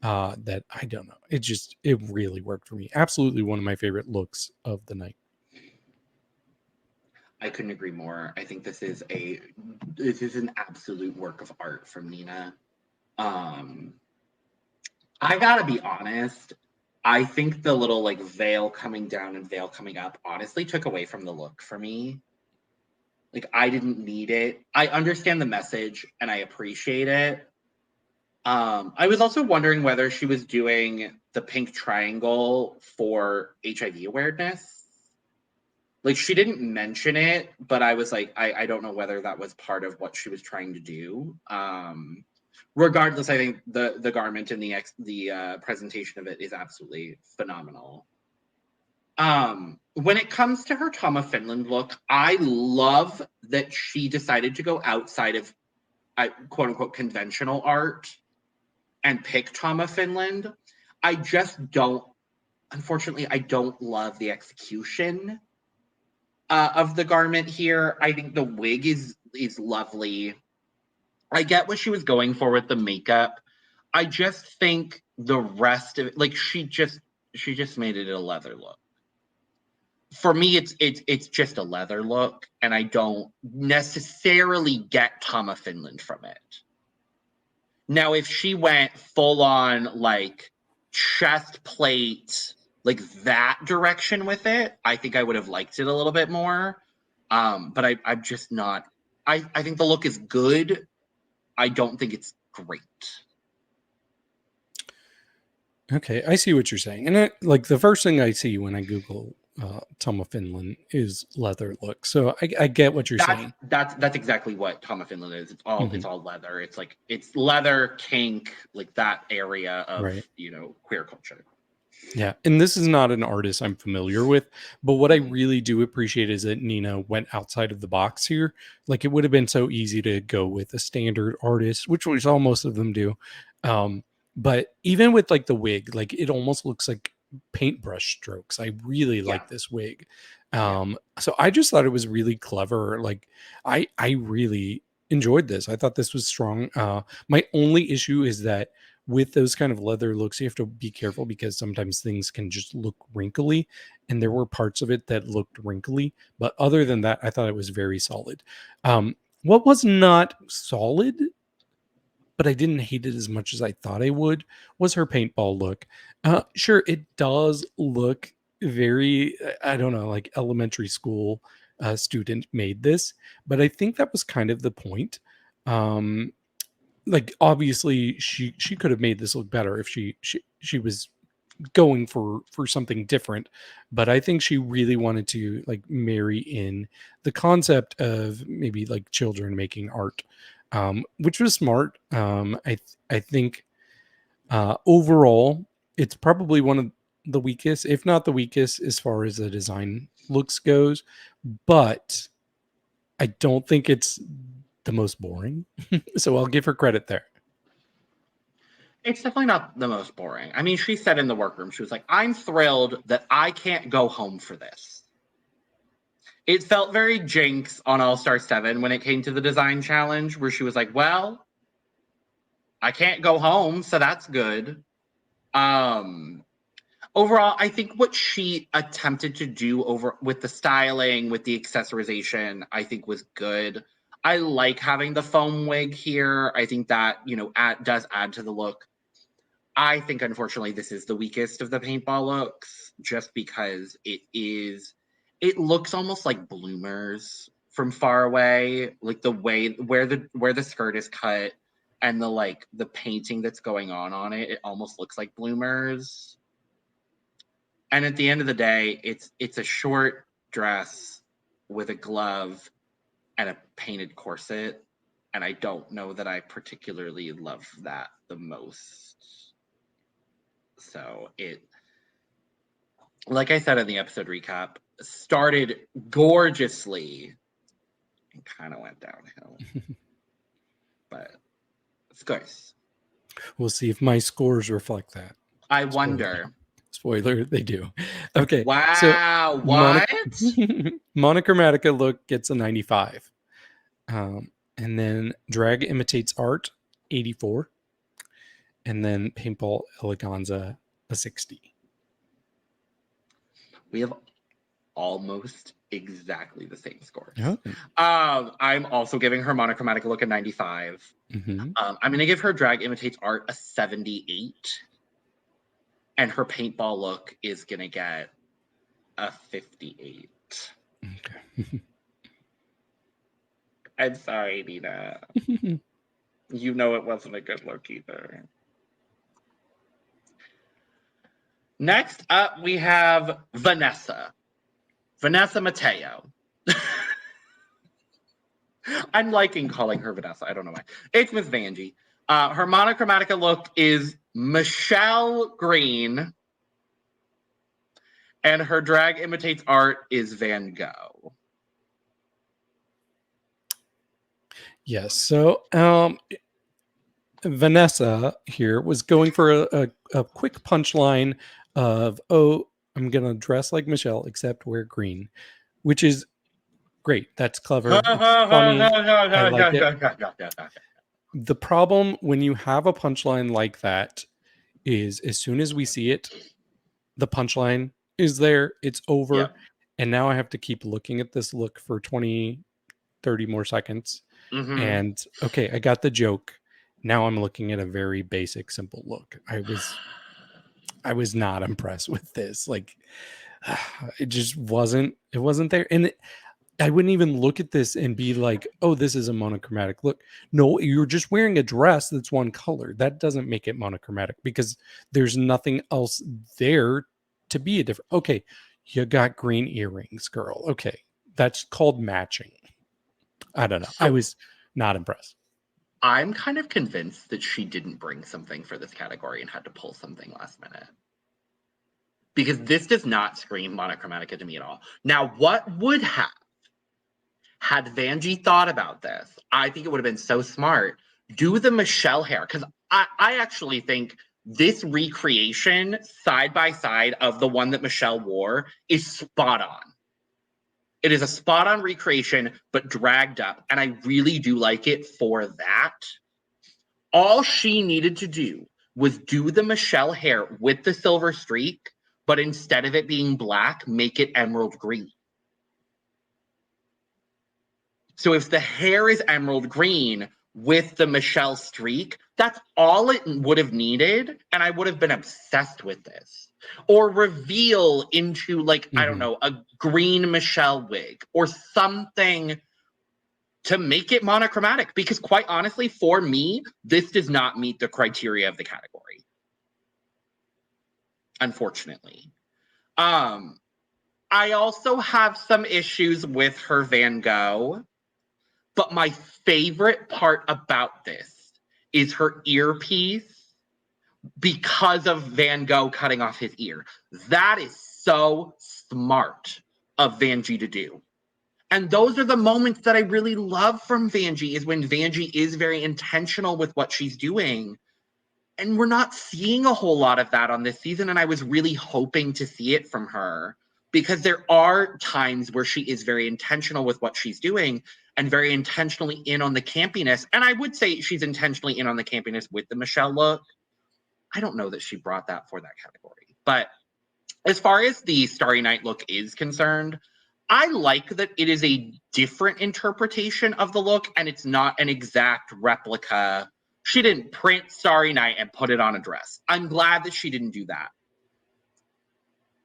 Speaker 3: that I don't know. It really worked for me. Absolutely one of my favorite looks of the night.
Speaker 1: I couldn't agree more. I think this is an absolute work of art from Nina. I gotta be honest. I think the little like veil coming down and veil coming up honestly took away from the look for me. Like, I didn't need it. I understand the message and I appreciate it. I was also wondering whether she was doing the pink triangle for HIV awareness. Like, she didn't mention it, but I was like, I don't know whether that was part of what she was trying to do. Regardless, I think the garment and the presentation of it is absolutely phenomenal. When it comes to her Tom of Finland look, I love that she decided to go outside of quote unquote conventional art and pick Tom of Finland. I just don't, unfortunately, I don't love the execution of the garment here. I think the wig is lovely. I get what she was going for with the makeup. I just think the rest of it, like she just made it a leather look. For me, it's just a leather look, and I don't necessarily get Tom of Finland from it. Now, if she went full on like chest plate, like that direction with it, I think I would have liked it a little bit more. But I'm just not. I think the look is good. I don't think it's great.
Speaker 3: Okay, I see what you're saying. And like the first thing I see when I Google Tom of Finland is leather look. So I get what you're saying.
Speaker 1: That's exactly what Tom of Finland is. It's all leather. It's like it's leather, kink, like that area of queer culture.
Speaker 3: Yeah, and this is not an artist I'm familiar with, but what I really do appreciate is that Nina went outside of the box here. Like, it would have been so easy to go with a standard artist, which all most of them do. But even with like the wig, like it almost looks like paintbrush strokes. I really like this wig. So I just thought it was really clever. Like I really enjoyed this. I thought this was strong. My only issue is that with those kind of leather looks, you have to be careful because sometimes things can just look wrinkly, and there were parts of it that looked wrinkly. But other than that, I thought it was very solid. What was not solid, but I didn't hate it as much as I thought I would, was her paintball look. Sure, it does look very, I don't know, like elementary school student made this, but I think that was kind of the point. Like obviously she could have made this look better if she was going for something different, but I think she really wanted to like marry in the concept of maybe like children making art, which was smart. I think overall it's probably one of the weakest, if not the weakest, as far as the design looks goes, but I don't think it's the most boring. So I'll give her credit there.
Speaker 1: It's definitely not the most boring. I mean, she said in the workroom, she was like, I'm thrilled that I can't go home for this. It felt very Jinx on All-Star 7 when it came to the design challenge, where she was like, well, I can't go home, so that's good. Overall, I think what she attempted to do with the styling, with the accessorization, I think was good. I like having the foam wig here. I think that, does add to the look. I think, unfortunately, this is the weakest of the paintball looks, just because it looks almost like bloomers from far away, like the way where the skirt is cut and the painting that's going on it almost looks like bloomers. And at the end of the day, it's a short dress with a glove and a painted corset, and I don't know that I particularly love that the most. So it, like I said in the episode recap, started gorgeously and kind of went downhill. But it's good.
Speaker 3: We'll see if my scores reflect that.
Speaker 1: I wonder.
Speaker 3: Spoiler, they do. Okay.
Speaker 1: Wow.
Speaker 3: So
Speaker 1: what?
Speaker 3: Monochromatica look gets a 95. And then Drag Imitates Art, 84. And then Paintball Eleganza, a 60.
Speaker 1: We have almost exactly the same scores.
Speaker 3: Oh.
Speaker 1: I'm also giving her Monochromatica look a 95.
Speaker 3: Mm-hmm.
Speaker 1: I'm going to give her Drag Imitates Art a 78. And her paintball look is going to get a 58.
Speaker 3: Okay.
Speaker 1: I'm sorry, Nina. You know it wasn't a good look either. Next up, we have Vanessa Mateo. I'm liking calling her Vanessa. I don't know why. It's Miss Vanjie. Her Monochromatica look is Michelle Green. And her Drag Imitates Art is Van Gogh.
Speaker 3: Yes. So Vanessa here was going for a quick punchline of, oh, I'm going to dress like Michelle, except wear green, which is great. That's clever. It's funny. I like it. The problem when you have a punchline like that is as soon as we see it, the punchline is there. It's over.
Speaker 1: Yep.
Speaker 3: And now I have to keep looking at this look for 20, 30 more seconds.
Speaker 1: Mm-hmm.
Speaker 3: And okay, I got the joke. Now I'm looking at a very basic, simple look. I was not impressed with this. Like, it just wasn't there. And I wouldn't even look at this and be like, oh, this is a monochromatic look. No, you're just wearing a dress that's one color. That doesn't make it monochromatic because there's nothing else there to be a different. Okay, you got green earrings, girl. Okay, that's called matching. I don't know. So, I was not impressed.
Speaker 1: I'm kind of convinced that she didn't bring something for this category and had to pull something last minute. Because this does not scream Monochromatica to me at all. Now, what would have, had Vanjie thought about this, I think it would have been so smart, do the Michelle hair. Because I actually think this recreation, side by side of the one that Michelle wore, is spot on. It is a spot-on recreation, but dragged up. And I really do like it for that. All she needed to do was do the Michelle hair with the silver streak, but instead of it being black, make it emerald green. So if the hair is emerald green with the Michelle streak, that's all it would have needed, and I would have been obsessed with this. Or reveal into, like, I don't know, a green Michelle wig or something to make it monochromatic. Because quite honestly, for me, this does not meet the criteria of the category. Unfortunately. I also have some issues with her Van Gogh. But my favorite part about this is her earpiece because of Van Gogh cutting off his ear. That is so smart of Vanjie to do. And those are the moments that I really love from Vanjie, is when Vanjie is very intentional with what she's doing. And we're not seeing a whole lot of that on this season. And I was really hoping to see it from her, because there are times where she is very intentional with what she's doing and very intentionally in on the campiness. And I would say she's intentionally in on the campiness with the Michelle look. I don't know that she brought that for that category. But as far as the Starry Night look is concerned, I like that it is a different interpretation of the look and it's not an exact replica. She didn't print Starry Night and put it on a dress. I'm glad that she didn't do that.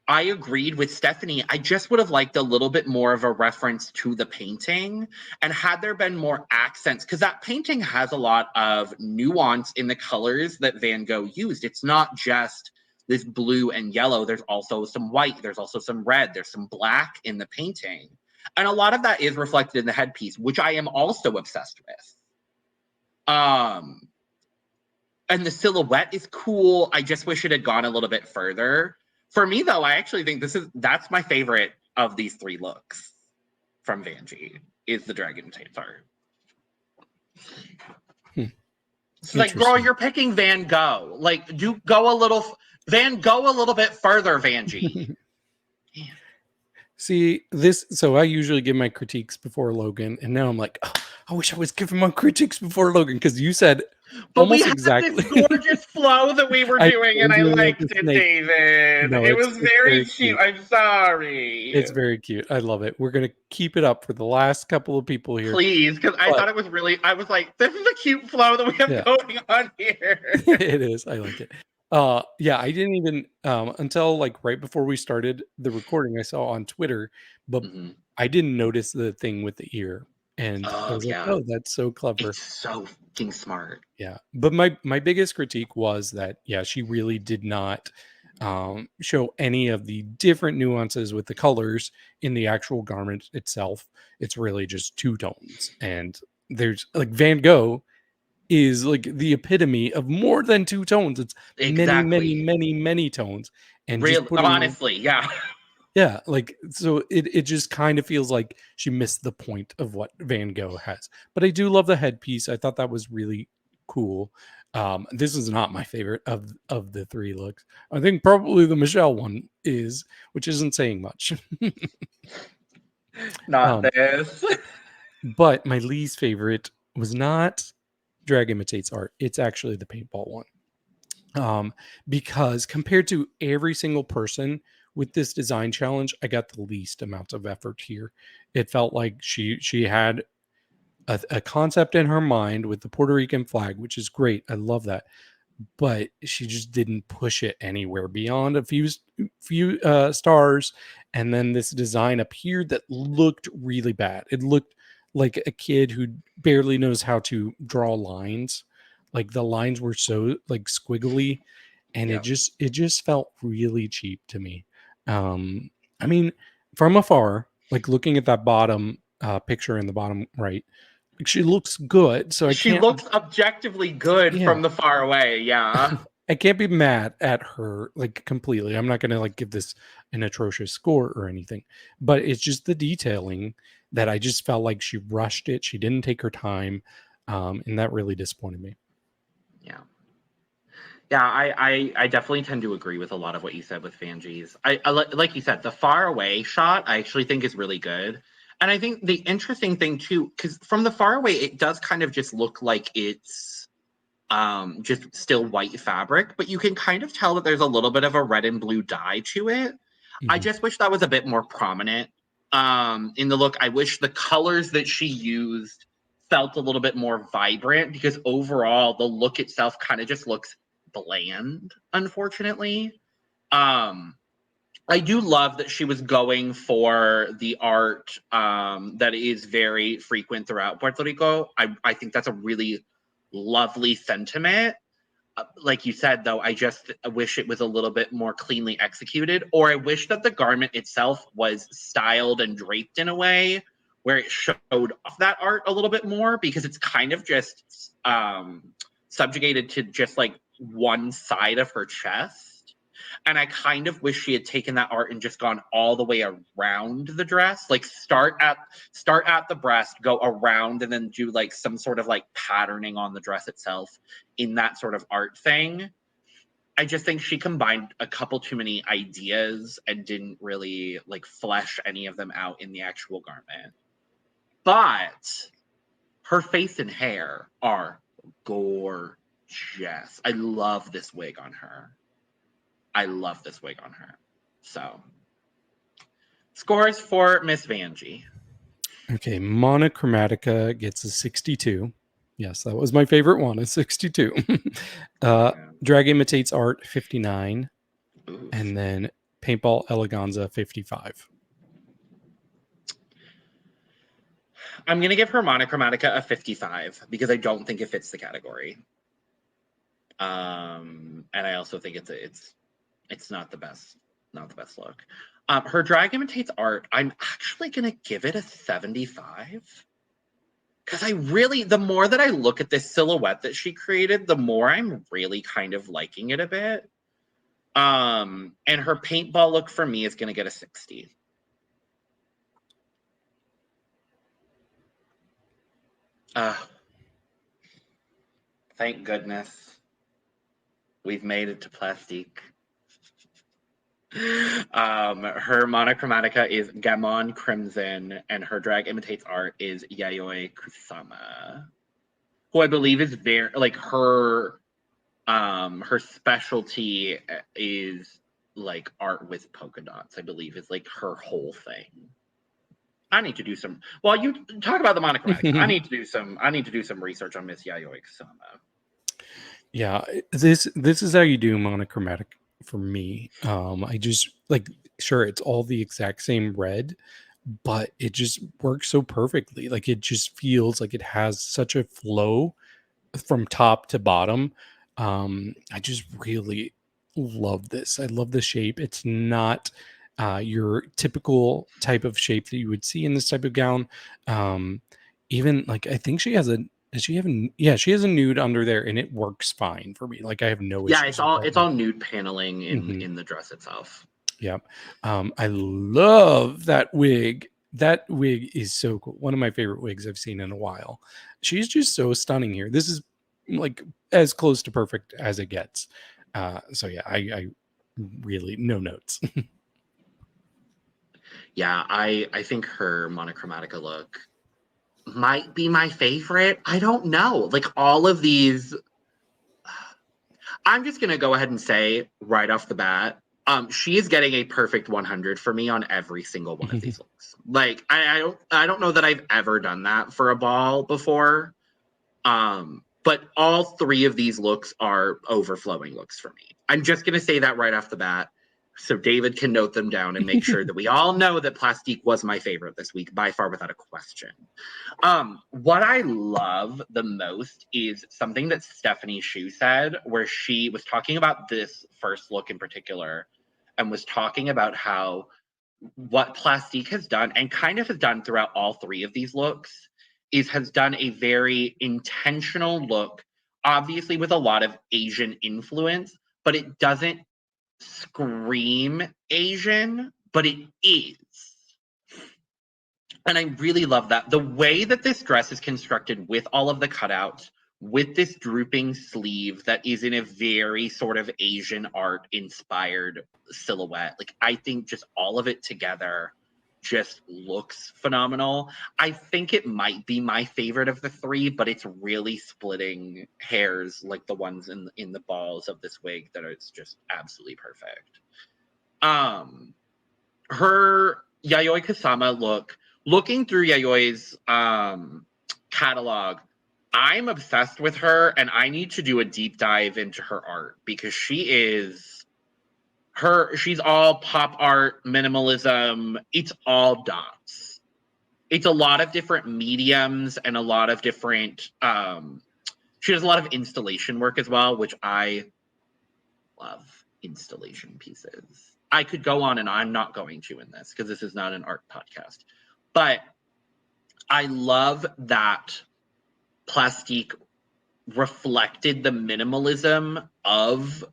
Speaker 1: I agreed with Stephanie. I just would have liked a little bit more of a reference to the painting, and had there been more accents, because that painting has a lot of nuance in the colors that Van Gogh used. It's not just this blue and yellow. There's also some white. There's also some red. There's some black in the painting. And a lot of that is reflected in the headpiece, which I am also obsessed with. And the silhouette is cool. I just wish it had gone a little bit further. For me, though, I actually think that's my favorite of these three looks from Vanjie, is the Drag Imitates Art. It's like, girl, you're picking Van Gogh. Like, go a little bit further, Vanjie.
Speaker 3: See, so I usually give my critiques before Logan, and now I'm like, oh, I wish I was giving my critiques before Logan, because you said almost exactly
Speaker 1: this gorgeous flow that we were doing, and I liked it, David.
Speaker 3: No,
Speaker 1: it was very cute. I'm sorry.
Speaker 3: It's very cute. I love it. We're gonna keep it up for the last couple of people here,
Speaker 1: please, because I thought it was really. I was like, this is a cute flow that we have going on here.
Speaker 3: It is. I like it. Yeah, I didn't even until like right before we started the recording, I saw on Twitter, but I didn't notice the thing with the ear. And I was like, oh, that's so clever.
Speaker 1: It's so fucking smart.
Speaker 3: Yeah. But my biggest critique was that, yeah, she really did not show any of the different nuances with the colors in the actual garment itself. It's really just two tones. And there's like Van Gogh is like the epitome of more than two tones. It's many tones. And
Speaker 1: really, honestly, yeah.
Speaker 3: Yeah, like, so it just kind of feels like she missed the point of what Van Gogh has. But I do love the headpiece. I thought that was really cool. This is not my favorite of the three looks. I think probably the Michelle one is, which isn't saying much.
Speaker 1: Not this.
Speaker 3: But my least favorite was not Drag Imitates Art. It's actually the Paintball one. Because compared to every single person with this design challenge, I got the least amount of effort here. It felt like she had a concept in her mind with the Puerto Rican flag, which is great. I love that. But she just didn't push it anywhere beyond a few stars. And then this design appeared that looked really bad. It looked like a kid who barely knows how to draw lines. Like the lines were so like squiggly, and it just felt really cheap to me. I mean, from afar, like looking at that bottom picture in the bottom right, like she looks good. So
Speaker 1: she looks objectively good from the far away. Yeah.
Speaker 3: I can't be mad at her like completely. I'm not going to like give this an atrocious score or anything, but it's just the detailing that I just felt like she rushed it. She didn't take her time. And that really disappointed me.
Speaker 1: Yeah. Yeah, I definitely tend to agree with a lot of what you said with Vanjie's. I like you said, the far away shot I actually think is really good. And I think the interesting thing too, because from the far away, it does kind of just look like it's just still white fabric, but you can kind of tell that there's a little bit of a red and blue dye to it. I just wish that was a bit more prominent in the look. I wish the colors that she used felt a little bit more vibrant, because overall the look itself kind of just looks bland, unfortunately. I do love that she was going for the art that is very frequent throughout Puerto Rico. I think that's a really lovely sentiment. Like you said, though, I just wish it was a little bit more cleanly executed, or I wish that the garment itself was styled and draped in a way where it showed off that art a little bit more, because it's kind of just subjugated to just like one side of her chest. And I kind of wish she had taken that art and just gone all the way around the dress. Like start at the breast, go around, and then do like some sort of like patterning on the dress itself in that sort of art thing. I just think she combined a couple too many ideas and didn't really like flesh any of them out in the actual garment. But her face and hair are gorgeous. I love this wig on her. So, scores for Miss Vanjie.
Speaker 3: Okay, Monochromatica gets a 62. Yes, that was my favorite one, a 62. Drag Imitates Art, 59. Oof. And then Paintball Eleganza, 55.
Speaker 1: I'm going to give her Monochromatica a 55 because I don't think it fits the category. And I also think it's not the best look. Her Drag Imitates Art, I'm actually going to give it a 75. Because the more that I look at this silhouette that she created, the more I'm really kind of liking it a bit. And her paintball look for me is going to get a 60. Thank goodness. We've made it to Plastique. Her Monochromatica is Gamon Crimson, and her Drag Imitates Art is Yayoi Kusama, who I believe is very like her specialty is like art with polka dots. I believe is like her whole thing. I need to do some. Well, you talk about the Monochromatica. I need to do some research on Miss Yayoi Kusama.
Speaker 3: Yeah, this is how you do Monochromatic for me. I just like, sure, it's all the exact same red, but it just works so perfectly. Like it just feels like it has such a flow from top to bottom. I just really love this. I love the shape. It's not your typical type of shape that you would see in this type of gown. Even like I think she has a she has a nude under there and it works fine for me. Like I have no issues.
Speaker 1: Yeah, it's all nude paneling in the dress itself.
Speaker 3: Yeah. I love that wig. That wig is so cool. One of my favorite wigs I've seen in a while. She's just so stunning here. This is like as close to perfect as it gets. So yeah, I really no notes.
Speaker 1: Yeah, I think her Monochromatica look might be my favorite. I don't know. Like all of these, I'm just gonna go ahead and say right off the bat, she is getting a perfect 100 for me on every single one of these looks. Like I don't know that I've ever done that for a ball before. But all three of these looks are overflowing looks for me. I'm just gonna say that right off the bat, so David can note them down and make sure that we all know that Plastique was my favorite this week, by far without a question. What I love the most is something that Stephanie Shu said, where she was talking about this first look in particular, and was talking about how what Plastique has done, and kind of has done throughout all three of these looks, has done a very intentional look, obviously with a lot of Asian influence, but it doesn't scream Asian, but it is. And I really love that. The way that this dress is constructed with all of the cutouts, with this drooping sleeve that is in a very sort of Asian art inspired silhouette. Like I think just all of it together just looks phenomenal. I think it might be my favorite of the three, but it's really splitting hairs like the ones in the balls of this wig that is just absolutely perfect. Her Yayoi Kusama look, looking through Yayoi's catalog, I'm obsessed with her, and I need to do a deep dive into her art because she's all pop art, minimalism. It's all dots. It's a lot of different mediums and a lot of different she does a lot of installation work as well, which I love installation pieces. I could go on and I'm not going to in this because this is not an art podcast. But I love that Plastique reflected the minimalism of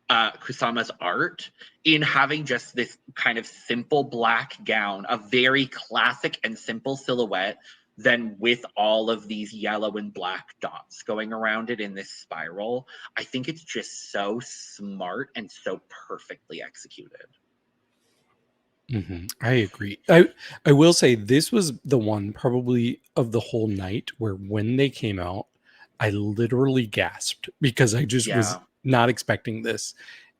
Speaker 1: Kusama's art in having just this kind of simple black gown, a very classic and simple silhouette, then with all of these yellow and black dots going around it in this spiral. I think it's just so smart and so perfectly executed.
Speaker 3: I agree. I will say this was the one probably of the whole night where when they came out, I literally gasped because I just was not expecting this.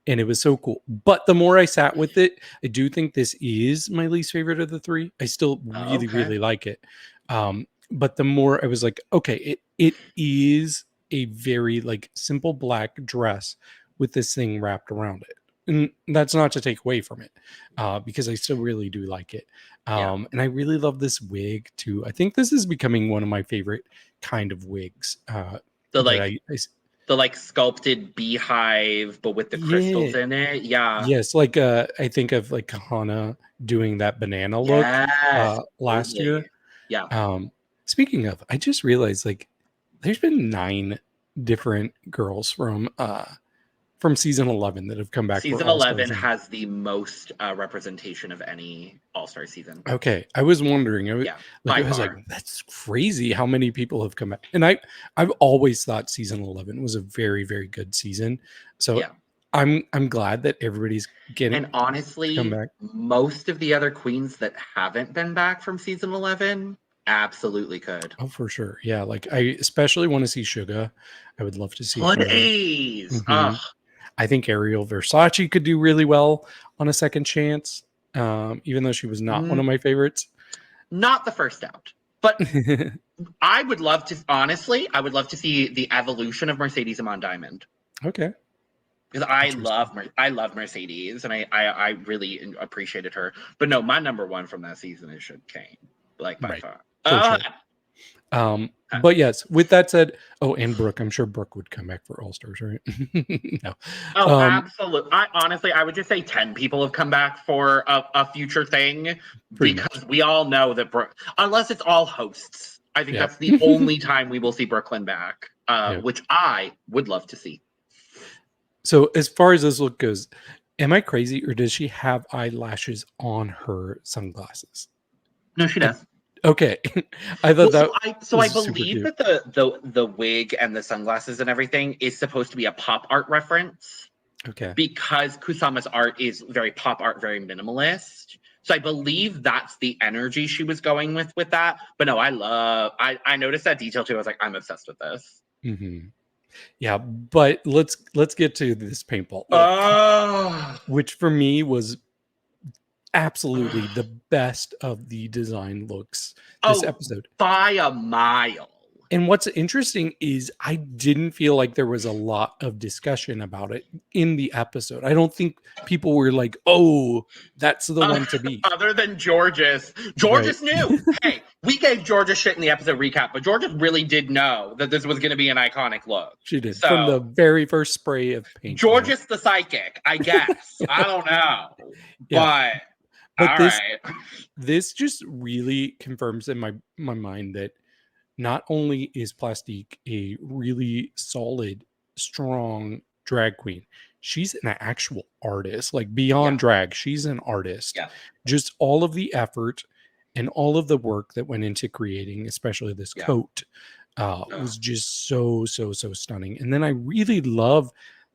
Speaker 3: And it was so cool. But the more I sat with it, I do think this is my least favorite of the three. I still really like it. But the more I was like, okay, it is a very like simple black dress with this thing wrapped around it. And that's not to take away from it, because I still really do like it. And I really love this wig too. I think this is becoming one of my favorite kind of wigs.
Speaker 1: The like sculpted beehive, but with the crystals in it. Yeah.
Speaker 3: Yes, like I think of like Kahana doing that banana look last year.
Speaker 1: Yeah.
Speaker 3: Speaking of, I just realized like there's been 9 different girls from season 11 that have come back.
Speaker 1: Season 11 has the most representation of any All-Star season.
Speaker 3: Okay, I was wondering. I was like, that's crazy how many people have come back. And I've always thought season 11 was a very, very good season. So I'm glad that everybody's getting.
Speaker 1: And honestly,
Speaker 3: come back.
Speaker 1: Most of the other queens that haven't been back from season 11 absolutely could.
Speaker 3: Oh, for sure. Yeah, like I especially want to see Suga. I would love to see her.
Speaker 1: Please.
Speaker 3: I think Ariel Versace could do really well on a second chance, even though she was not one of my favorites.
Speaker 1: Not the first out, but I would love to. Honestly, I would love to see the evolution of Mercedes Amon Diamond.
Speaker 3: Okay,
Speaker 1: because I love Mercedes, and I really appreciated her. But no, my number one from that season is Kane, like by far.
Speaker 3: Sure. But yes, with that said, and Brooke, I'm sure Brooke would come back for All Stars, right? No.
Speaker 1: Absolutely. I would just say 10 people have come back for a future thing because we all know that Brooke, unless it's all hosts, I think that's the only time we will see Brooklyn back, which I would love to see.
Speaker 3: So as far as this look goes, am I crazy or does she have eyelashes on her sunglasses?
Speaker 1: No, she does.
Speaker 3: Okay, I thought
Speaker 1: I believe that the wig and the sunglasses and everything is supposed to be a pop art reference.
Speaker 3: Okay,
Speaker 1: because Kusama's art is very pop art, very minimalist. So I believe that's the energy she was going with that. But no, I noticed that detail too. I was like, I'm obsessed with this.
Speaker 3: Yeah, but let's get to this paintball look, which for me was absolutely the best of the design looks this episode
Speaker 1: by a mile.
Speaker 3: And what's interesting is I didn't feel like there was a lot of discussion about it in the episode. I don't think people were like, oh, that's the one to beat.
Speaker 1: Other than Jorgeous. Jorgeous knew. Hey, we gave Jorgeous shit in the episode recap, but Jorgeous really did know that this was going to be an iconic look.
Speaker 3: She did. So, from the very first spray of paint.
Speaker 1: Jorgeous the psychic, I guess. I don't know. Yeah. But
Speaker 3: this just really confirms in my mind that not only is Plastique a really solid, strong drag queen, she's an actual artist. Like beyond drag, she's an artist.
Speaker 1: Yeah.
Speaker 3: Just all of the effort and all of the work that went into creating, especially this coat, was just so stunning. And then I really love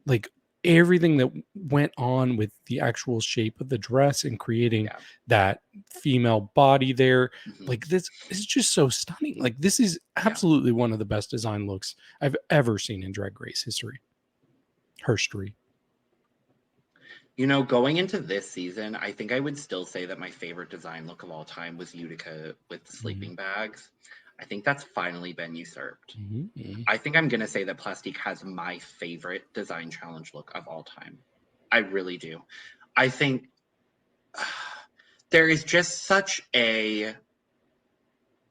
Speaker 3: like everything that went on with the actual shape of the dress and creating that female body there. Like this is just so stunning. Like this is absolutely one of the best design looks I've ever seen in Drag Race history.
Speaker 1: You know, going into this season, I think I would still say that my favorite design look of all time was Utica with the sleeping bags. I think that's finally been usurped. I think I'm going to say that Plastique has my favorite design challenge look of all time. I really do. I think there is just such a...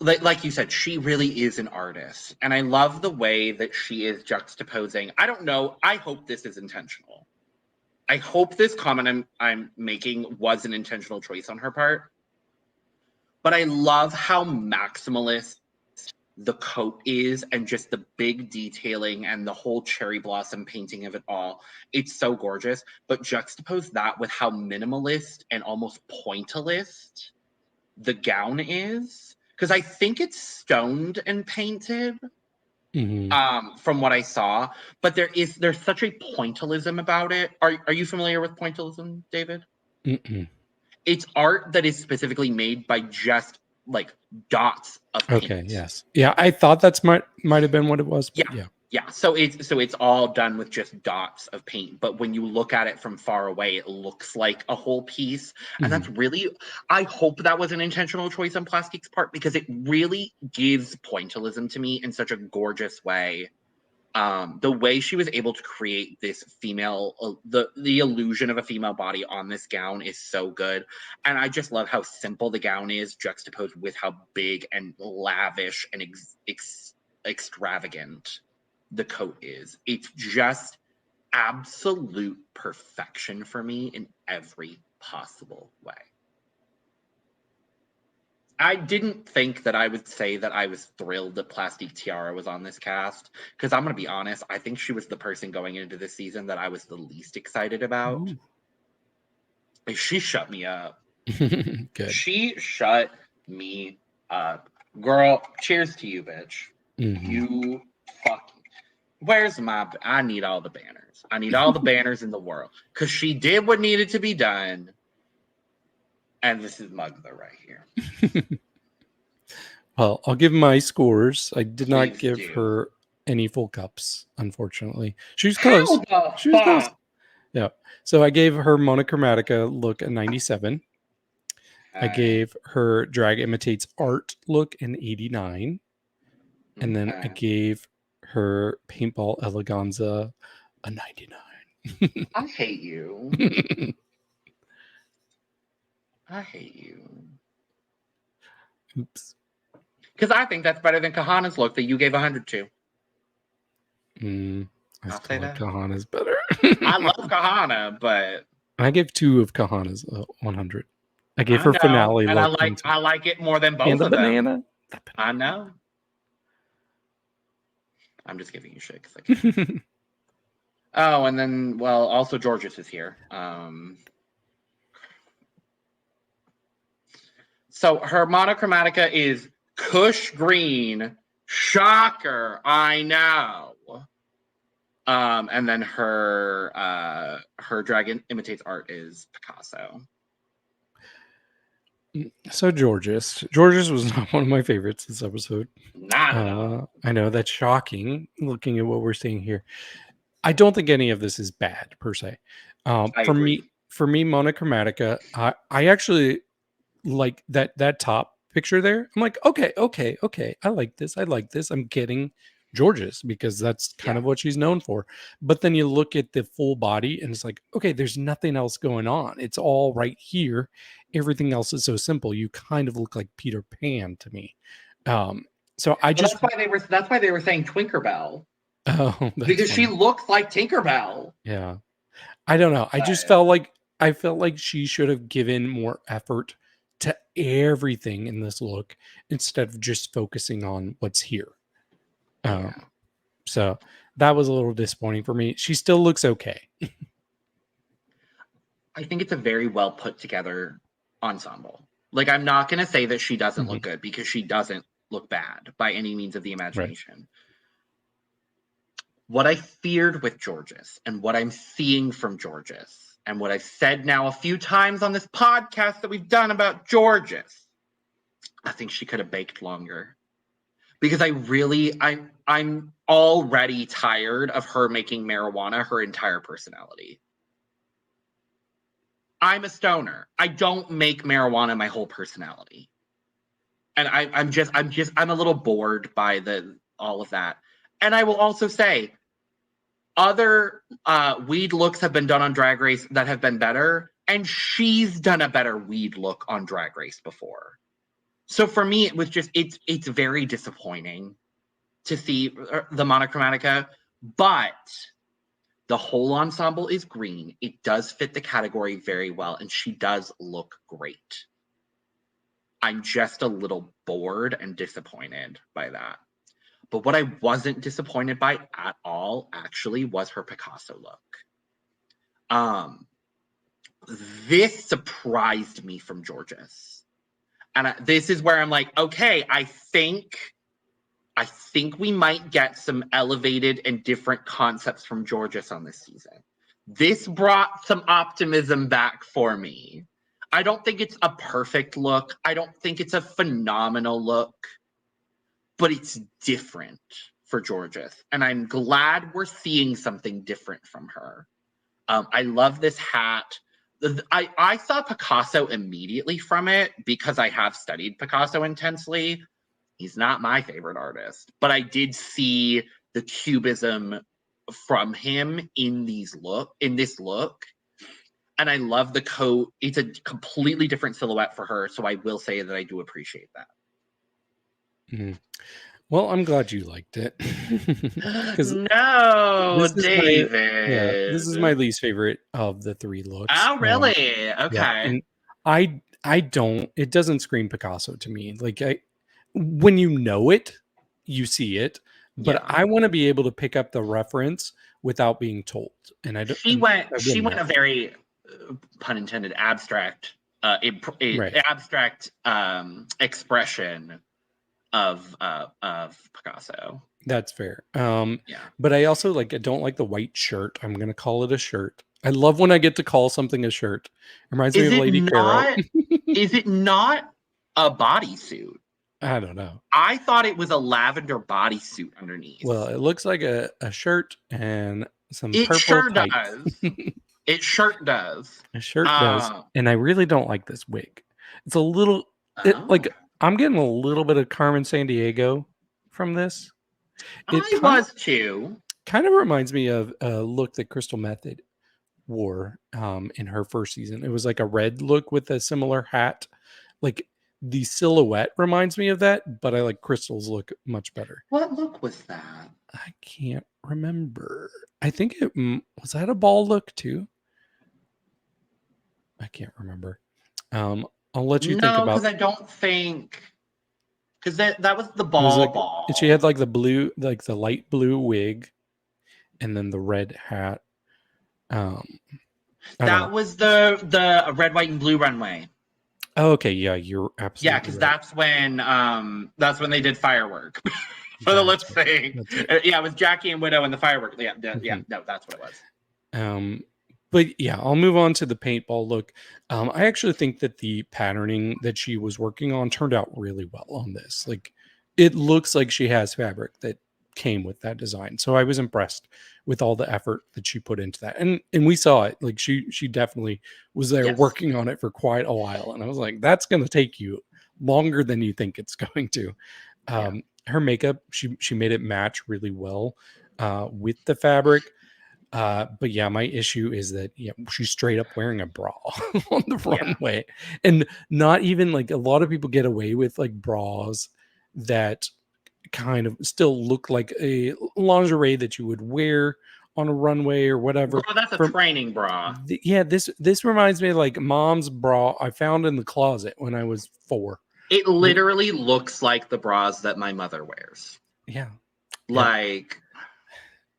Speaker 1: Like you said, she really is an artist. And I love the way that she is juxtaposing. I don't know. I hope this is intentional. I hope this comment I'm making was an intentional choice on her part. But I love how maximalist the coat is and just the big detailing and the whole cherry blossom painting of it all. It's so gorgeous. But juxtapose that with how minimalist and almost pointillist the gown is. Because I think it's stoned and painted. From what I saw, but there's such a pointillism about it. Are you familiar with pointillism, David? It's art that is specifically made by just like dots of paint.
Speaker 3: Okay, yes. Yeah, I thought that's might have been what it was, but yeah.
Speaker 1: Yeah, so it's all done with just dots of paint, but when you look at it from far away, it looks like a whole piece. And that's really, I hope that was an intentional choice on Plastique's part, because it really gives pointillism to me in such a gorgeous way. The way she was able to create this female, the illusion of a female body on this gown is so good. And I just love how simple the gown is, juxtaposed with how big and lavish and extravagant the coat is. It's just absolute perfection for me in every possible way. I didn't think that I would say that I was thrilled that Plastique Tiara was on this cast, because I'm going to be honest, I think she was the person going into this season that I was the least excited about. She shut me up.
Speaker 3: Good.
Speaker 1: She shut me up. Girl, cheers to you, bitch. You fucking... Where's my... I need all the banners. I need all the banners in the world. Because she did what needed to be done. And this is Mugtha right here.
Speaker 3: Well, I'll give my scores. I did not give her any full cups, unfortunately. She was close. She was close. Yeah. So I gave her Monochromatica look a 97. I gave her Drag Imitates Art look an 89. And then I gave her Paintball Eleganza a 99.
Speaker 1: I hate you. I hate you.
Speaker 3: Oops.
Speaker 1: Because I think that's better than Kahana's look that you gave 100 to.
Speaker 3: I still like Kahana's better.
Speaker 1: I love Kahana, but
Speaker 3: I gave 2 of Kahana's 100. I gave her finale
Speaker 1: and
Speaker 3: look.
Speaker 1: I like it more than both
Speaker 3: and the
Speaker 1: of
Speaker 3: banana.
Speaker 1: them. I know. I'm just giving you shit because I can't. Oh, and then, well, also Jorgeous is here. So her Monochromatica is Kush Green. Shocker, I know. And then her Dragon Imitates Art is Picasso.
Speaker 3: So Jorgeous was not one of my favorites this episode.
Speaker 1: Not at all.
Speaker 3: I know that's shocking looking at what we're seeing here. I don't think any of this is bad per se. For me, Monochromatica, I actually like that top picture there. I'm like, okay. I like this. I'm getting Jorgeous because that's kind of what she's known for. But then you look at the full body and it's like, okay, there's nothing else going on. It's all right here. Everything else is so simple. You kind of look like Peter Pan to me. So I just
Speaker 1: that's why they were saying Tinkerbell.
Speaker 3: Oh,
Speaker 1: because
Speaker 3: funny.
Speaker 1: she looks like Tinkerbell.
Speaker 3: Yeah. I don't know. I just felt like she should have given more effort to everything in this look instead of just focusing on what's here. So that was a little disappointing for me. She still looks okay.
Speaker 1: I think it's a very well put together ensemble. Like, I'm not going to say that she doesn't look good, because she doesn't look bad by any means of the imagination. Right. What I feared with Jorgeous and what I'm seeing from Jorgeous and what I've said now a few times on this podcast that we've done about Jorgeous, I think she could have baked longer. Because I'm already tired of her making marijuana her entire personality. I'm a stoner. I don't make marijuana my whole personality. And I'm a little bored by all of that. And I will also say, other weed looks have been done on Drag Race that have been better, and she's done a better weed look on Drag Race before. So for me, it was just, it's very disappointing to see the Monochromatica, but the whole ensemble is green. It does fit the category very well, and she does look great. I'm just a little bored and disappointed by that. But what I wasn't disappointed by at all, actually, was her Picasso look. This surprised me from Jorgeous. And this is where I'm like, okay, I think we might get some elevated and different concepts from Jorgeous on this season. This brought some optimism back for me. I don't think it's a perfect look. I don't think it's a phenomenal look, but it's different for Jorgeous. And I'm glad we're seeing something different from her. I love this hat. I saw Picasso immediately from it because I have studied Picasso intensely. He's not my favorite artist, but I did see the cubism from him in this look. And I love the coat. It's a completely different silhouette for her, so I will say that I do appreciate that.
Speaker 3: Mm-hmm. Well, I'm glad you liked it.
Speaker 1: No, David.
Speaker 3: This is my least favorite of the three looks.
Speaker 1: Oh, really? Okay.
Speaker 3: Yeah, and I don't. It doesn't scream Picasso to me. Like when you know it, you see it. But I want to be able to pick up the reference without being told. And I don't. She went
Speaker 1: a very pun intended abstract, abstract expression of Picasso.
Speaker 3: That's fair. But I also I don't like the white shirt. I'm gonna call it a shirt. I love when I get to call something a shirt. It reminds me of Lady Carol.
Speaker 1: Is it not a bodysuit?
Speaker 3: I don't know.
Speaker 1: I thought it was a lavender bodysuit underneath.
Speaker 3: Well, it looks like a shirt and some
Speaker 1: it
Speaker 3: purple
Speaker 1: sure
Speaker 3: tights.
Speaker 1: Does. It sure does.
Speaker 3: A shirt does. And I really don't like this wig. It's a little I'm getting a little bit of Carmen Sandiego from this.
Speaker 1: I was too.
Speaker 3: Kind of reminds me of a look that Crystal Method wore in her first season. It was like a red look with a similar hat. Like the silhouette reminds me of that, but I like Crystal's look much better.
Speaker 1: What look was that?
Speaker 3: I can't remember. I think it was that a ball look too. I can't remember. I'll let you think about.
Speaker 1: No, because I don't think. Because that was the ball.
Speaker 3: She had like the blue, like the light blue wig, and then the red hat.
Speaker 1: That was the red, white, and blue runway.
Speaker 3: Oh, okay, yeah, you're absolutely
Speaker 1: yeah, because that's when they did firework for the lip sync. Yeah, it was Jackie and Widow and the firework. Yeah, no, that's what it was.
Speaker 3: But yeah, I'll move on to the paintball look. I actually think that the patterning that she was working on turned out really well on this. Like, it looks like she has fabric that came with that design. So I was impressed with all the effort that she put into that. And we saw it. Like, she definitely was there working on it for quite a while. And I was like, that's going to take you longer than you think it's going to. Her makeup, she made it match really well with the fabric. But yeah, my issue is that she's straight up wearing a bra on the runway, and not even like a lot of people get away with like bras that kind of still look like a lingerie that you would wear on a runway or whatever.
Speaker 1: Oh, that's a training bra.
Speaker 3: This reminds me of like mom's bra I found in the closet when I was 4.
Speaker 1: It literally looks like the bras that my mother wears.
Speaker 3: Yeah.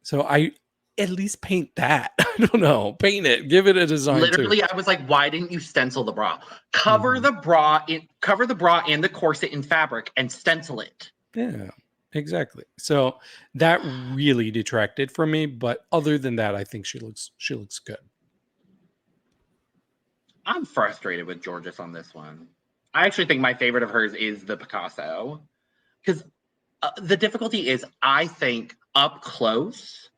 Speaker 3: So I at least paint that. I don't know. Paint it. Give it a design.
Speaker 1: Literally, I was like, why didn't you stencil the bra? Cover the bra and the corset in fabric and stencil it.
Speaker 3: Yeah, exactly. So that really detracted from me. But other than that, I think she looks good.
Speaker 1: I'm frustrated with Jorgeous on this one. I actually think my favorite of hers is the Picasso. Because the difficulty is, I think up close,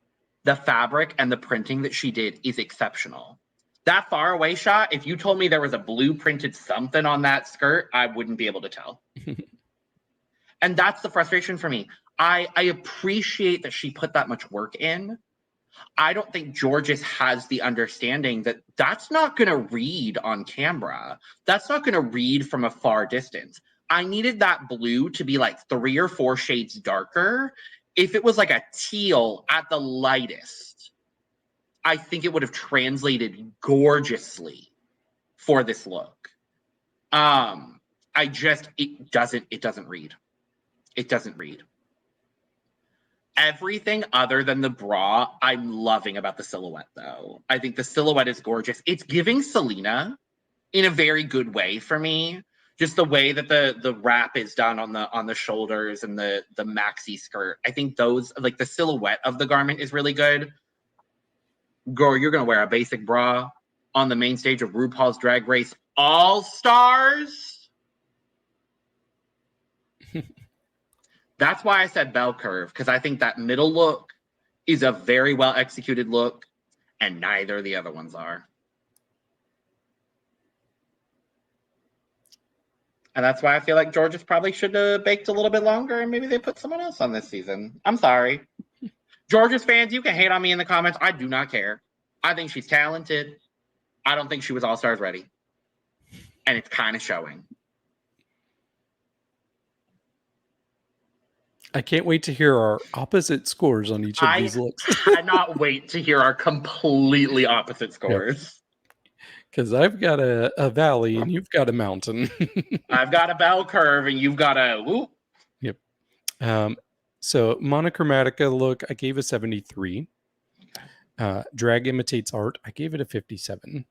Speaker 1: the fabric and the printing that she did is exceptional. That far away shot, if you told me there was a blue printed something on that skirt, I wouldn't be able to tell. And that's the frustration for me. I appreciate that she put that much work in. I don't think Jorgeous has the understanding that that's not going to read on camera. That's not going to read from a far distance. I needed that blue to be like 3 or 4 shades darker. If it was like a teal at the lightest, I think it would have translated gorgeously for this look. It doesn't read. It doesn't read. everything other than the bra, I'm loving about the silhouette, though. I think the silhouette is gorgeous. It's giving Selena in a very good way for me. Just the way that the wrap is done on the shoulders and the maxi skirt. I think those, like, the silhouette of the garment is really good. Girl, you're gonna wear a basic bra on the main stage of RuPaul's Drag Race All Stars. That's why I said bell curve, because I think that middle look is a very well executed look, and neither of the other ones are. And that's why I feel like Jorgeous probably should have baked a little bit longer, and maybe they put someone else on this season. I'm sorry. Jorgeous fans, you can hate on me in the comments. I do not care. I think she's talented. I don't think she was All-Stars ready. And it's kind of showing.
Speaker 3: I can't wait to hear our opposite scores on each of these looks.
Speaker 1: I cannot wait to hear our completely opposite scores.
Speaker 3: Because I've got a valley and you've got a mountain.
Speaker 1: I've got a bell curve and you've got a whoop.
Speaker 3: Yep. So Monochromatica look, I gave a 73. Drag Imitates Art, I gave it a 57.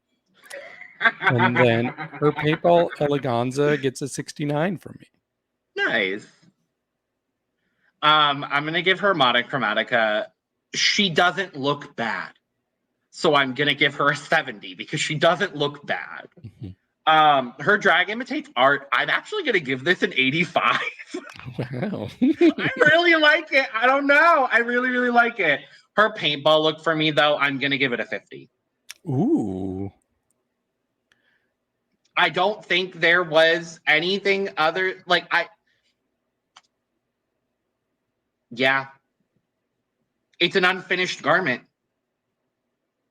Speaker 3: And then her Paintball Eleganza gets a 69 from me.
Speaker 1: Nice. I'm gonna give her Monochromatica. She doesn't look bad, so I'm gonna give her a 70 because she doesn't look bad. Mm-hmm. Her Drag Imitates Art, I'm actually gonna give this an 85.
Speaker 3: Wow.
Speaker 1: I really like it. I don't know. I really, really like it. Her Paintball look for me, though, I'm gonna give it a 50.
Speaker 3: Ooh.
Speaker 1: I don't think there was anything other yeah. It's an unfinished garment.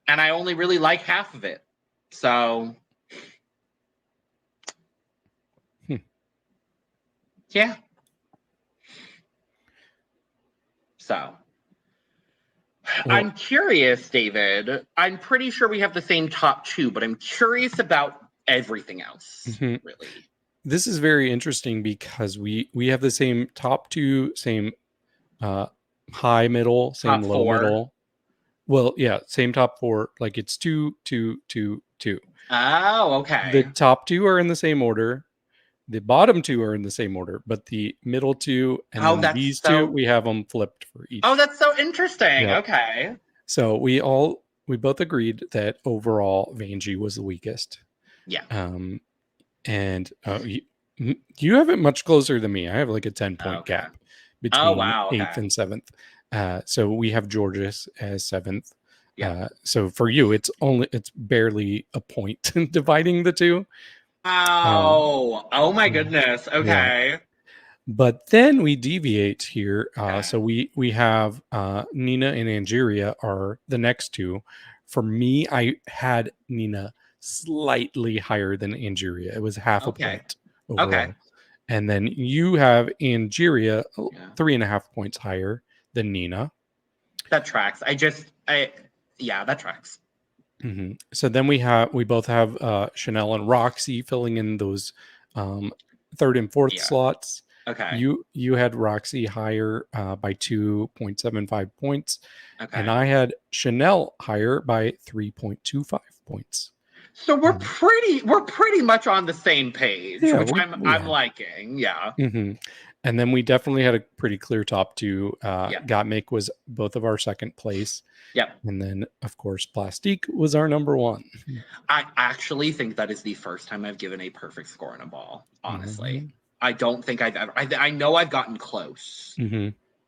Speaker 1: And I only really like half of it. So yeah. So I'm curious, David. I'm pretty sure we have the same top two, but I'm curious about everything else, really.
Speaker 3: This is very interesting because we have the same top two, same high middle, same
Speaker 1: top
Speaker 3: low
Speaker 1: four.
Speaker 3: Middle. Well, yeah, same top four. Like it's 2, 2, 2, 2.
Speaker 1: Oh, okay.
Speaker 3: The top two are in the same order. The bottom two are in the same order, but the middle two and then these two, we have them flipped for each.
Speaker 1: Oh, that's so interesting.
Speaker 3: Yeah.
Speaker 1: Okay.
Speaker 3: So we both agreed that overall Vanjie was the weakest.
Speaker 1: Yeah.
Speaker 3: And you have it much closer than me. I have like a 10-point gap between 8th and 7th. So we have Jorgeous as 7th.
Speaker 1: Yeah.
Speaker 3: So for you, it's barely a point dividing the two.
Speaker 1: Oh my goodness. Okay.
Speaker 3: Yeah. But then we deviate here. So we have Nina and Angeria are the next two. For me, I had Nina slightly higher than Angeria. It was half a point overall. Okay. And then you have Angeria 3.5 points higher than Nina.
Speaker 1: That tracks. That tracks.
Speaker 3: Mm-hmm. So then we both have Shannel and Roxxxy filling in those 3rd and 4th slots.
Speaker 1: Okay.
Speaker 3: You had Roxxxy higher by 2.75 points.
Speaker 1: Okay.
Speaker 3: And I had Shannel higher by 3.25 points.
Speaker 1: So we're pretty much on the same page, which I'm liking. Yeah.
Speaker 3: Mm-hmm. And then we definitely had a pretty clear top two. Gottmik was both of our 2nd place.
Speaker 1: Yep.
Speaker 3: And then, of course, Plastique was our number 1.
Speaker 1: I actually think that is the first time I've given a perfect score on a ball, honestly. Mm-hmm. I don't think I've ever... I know I've gotten close,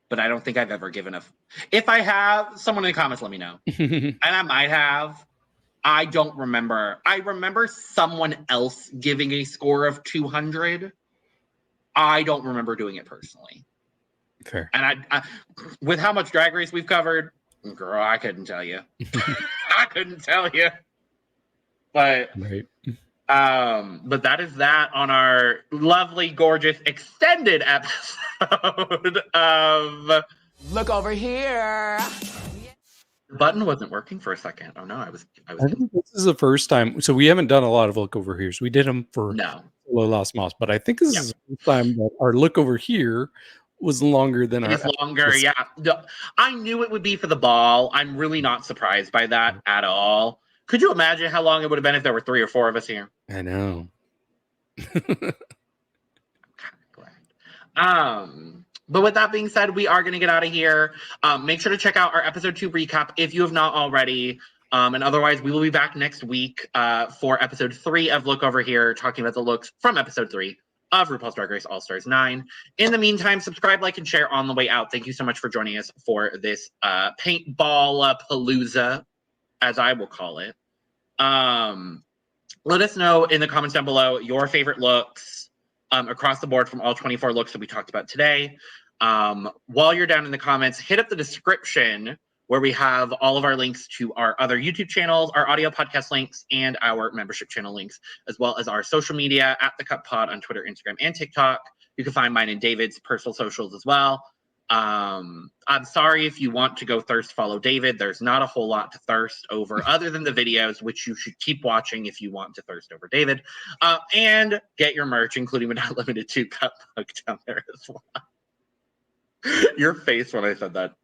Speaker 1: but I don't think I've ever given a... If I have, someone in the comments let me know. And I might have. I don't remember. I remember someone else giving a score of 200. I don't remember doing it personally.
Speaker 3: Fair.
Speaker 1: And I with how much Drag Race we've covered, girl, I couldn't tell you. I couldn't tell you. But but that is that on our lovely, gorgeous, extended episode of
Speaker 2: Look Over Here.
Speaker 1: The button wasn't working for a second. Oh no, I
Speaker 3: think this is the first time. So we haven't done a lot of Look Over Here's. We did them for
Speaker 1: No.
Speaker 3: Las Moss, but I think this is the first time that our Look Over Here was longer than
Speaker 1: It's
Speaker 3: our
Speaker 1: longer, yeah. I knew it would be for the ball. I'm really not surprised by that at all. Could you imagine how long it would have been if there were 3 or 4 of us here?
Speaker 3: I know.
Speaker 1: But with that being said, we are going to get out of here. Make sure to check out our episode 2 recap if you have not already. And otherwise, we will be back next week for episode 3 of Look Over Here, talking about the looks from episode 3 of RuPaul's Drag Race All-Stars 9. In the meantime, subscribe, like, and share on the way out. Thank you so much for joining us for this paintball palooza, as I will call it. Let us know in the comments down below your favorite looks across the board from all 24 looks that we talked about today. While you're down in the comments, hit up the description where we have all of our links to our other YouTube channels, our audio podcast links, and our membership channel links, as well as our social media at The Cut Pod on Twitter, Instagram, and TikTok. You can find mine and David's personal socials as well. I'm sorry if you want to go thirst follow David. There's not a whole lot to thirst over other than the videos, which you should keep watching if you want to thirst over David. And get your merch, including but not limited to Cut Mug down there as well. Your face when I said that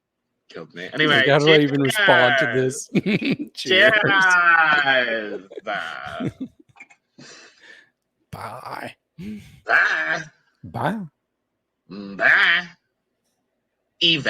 Speaker 1: killed me. Anyway,
Speaker 3: how do I even respond to this? Cheers. Bye.
Speaker 1: Bye.
Speaker 3: Bye.
Speaker 1: Bye. Eve.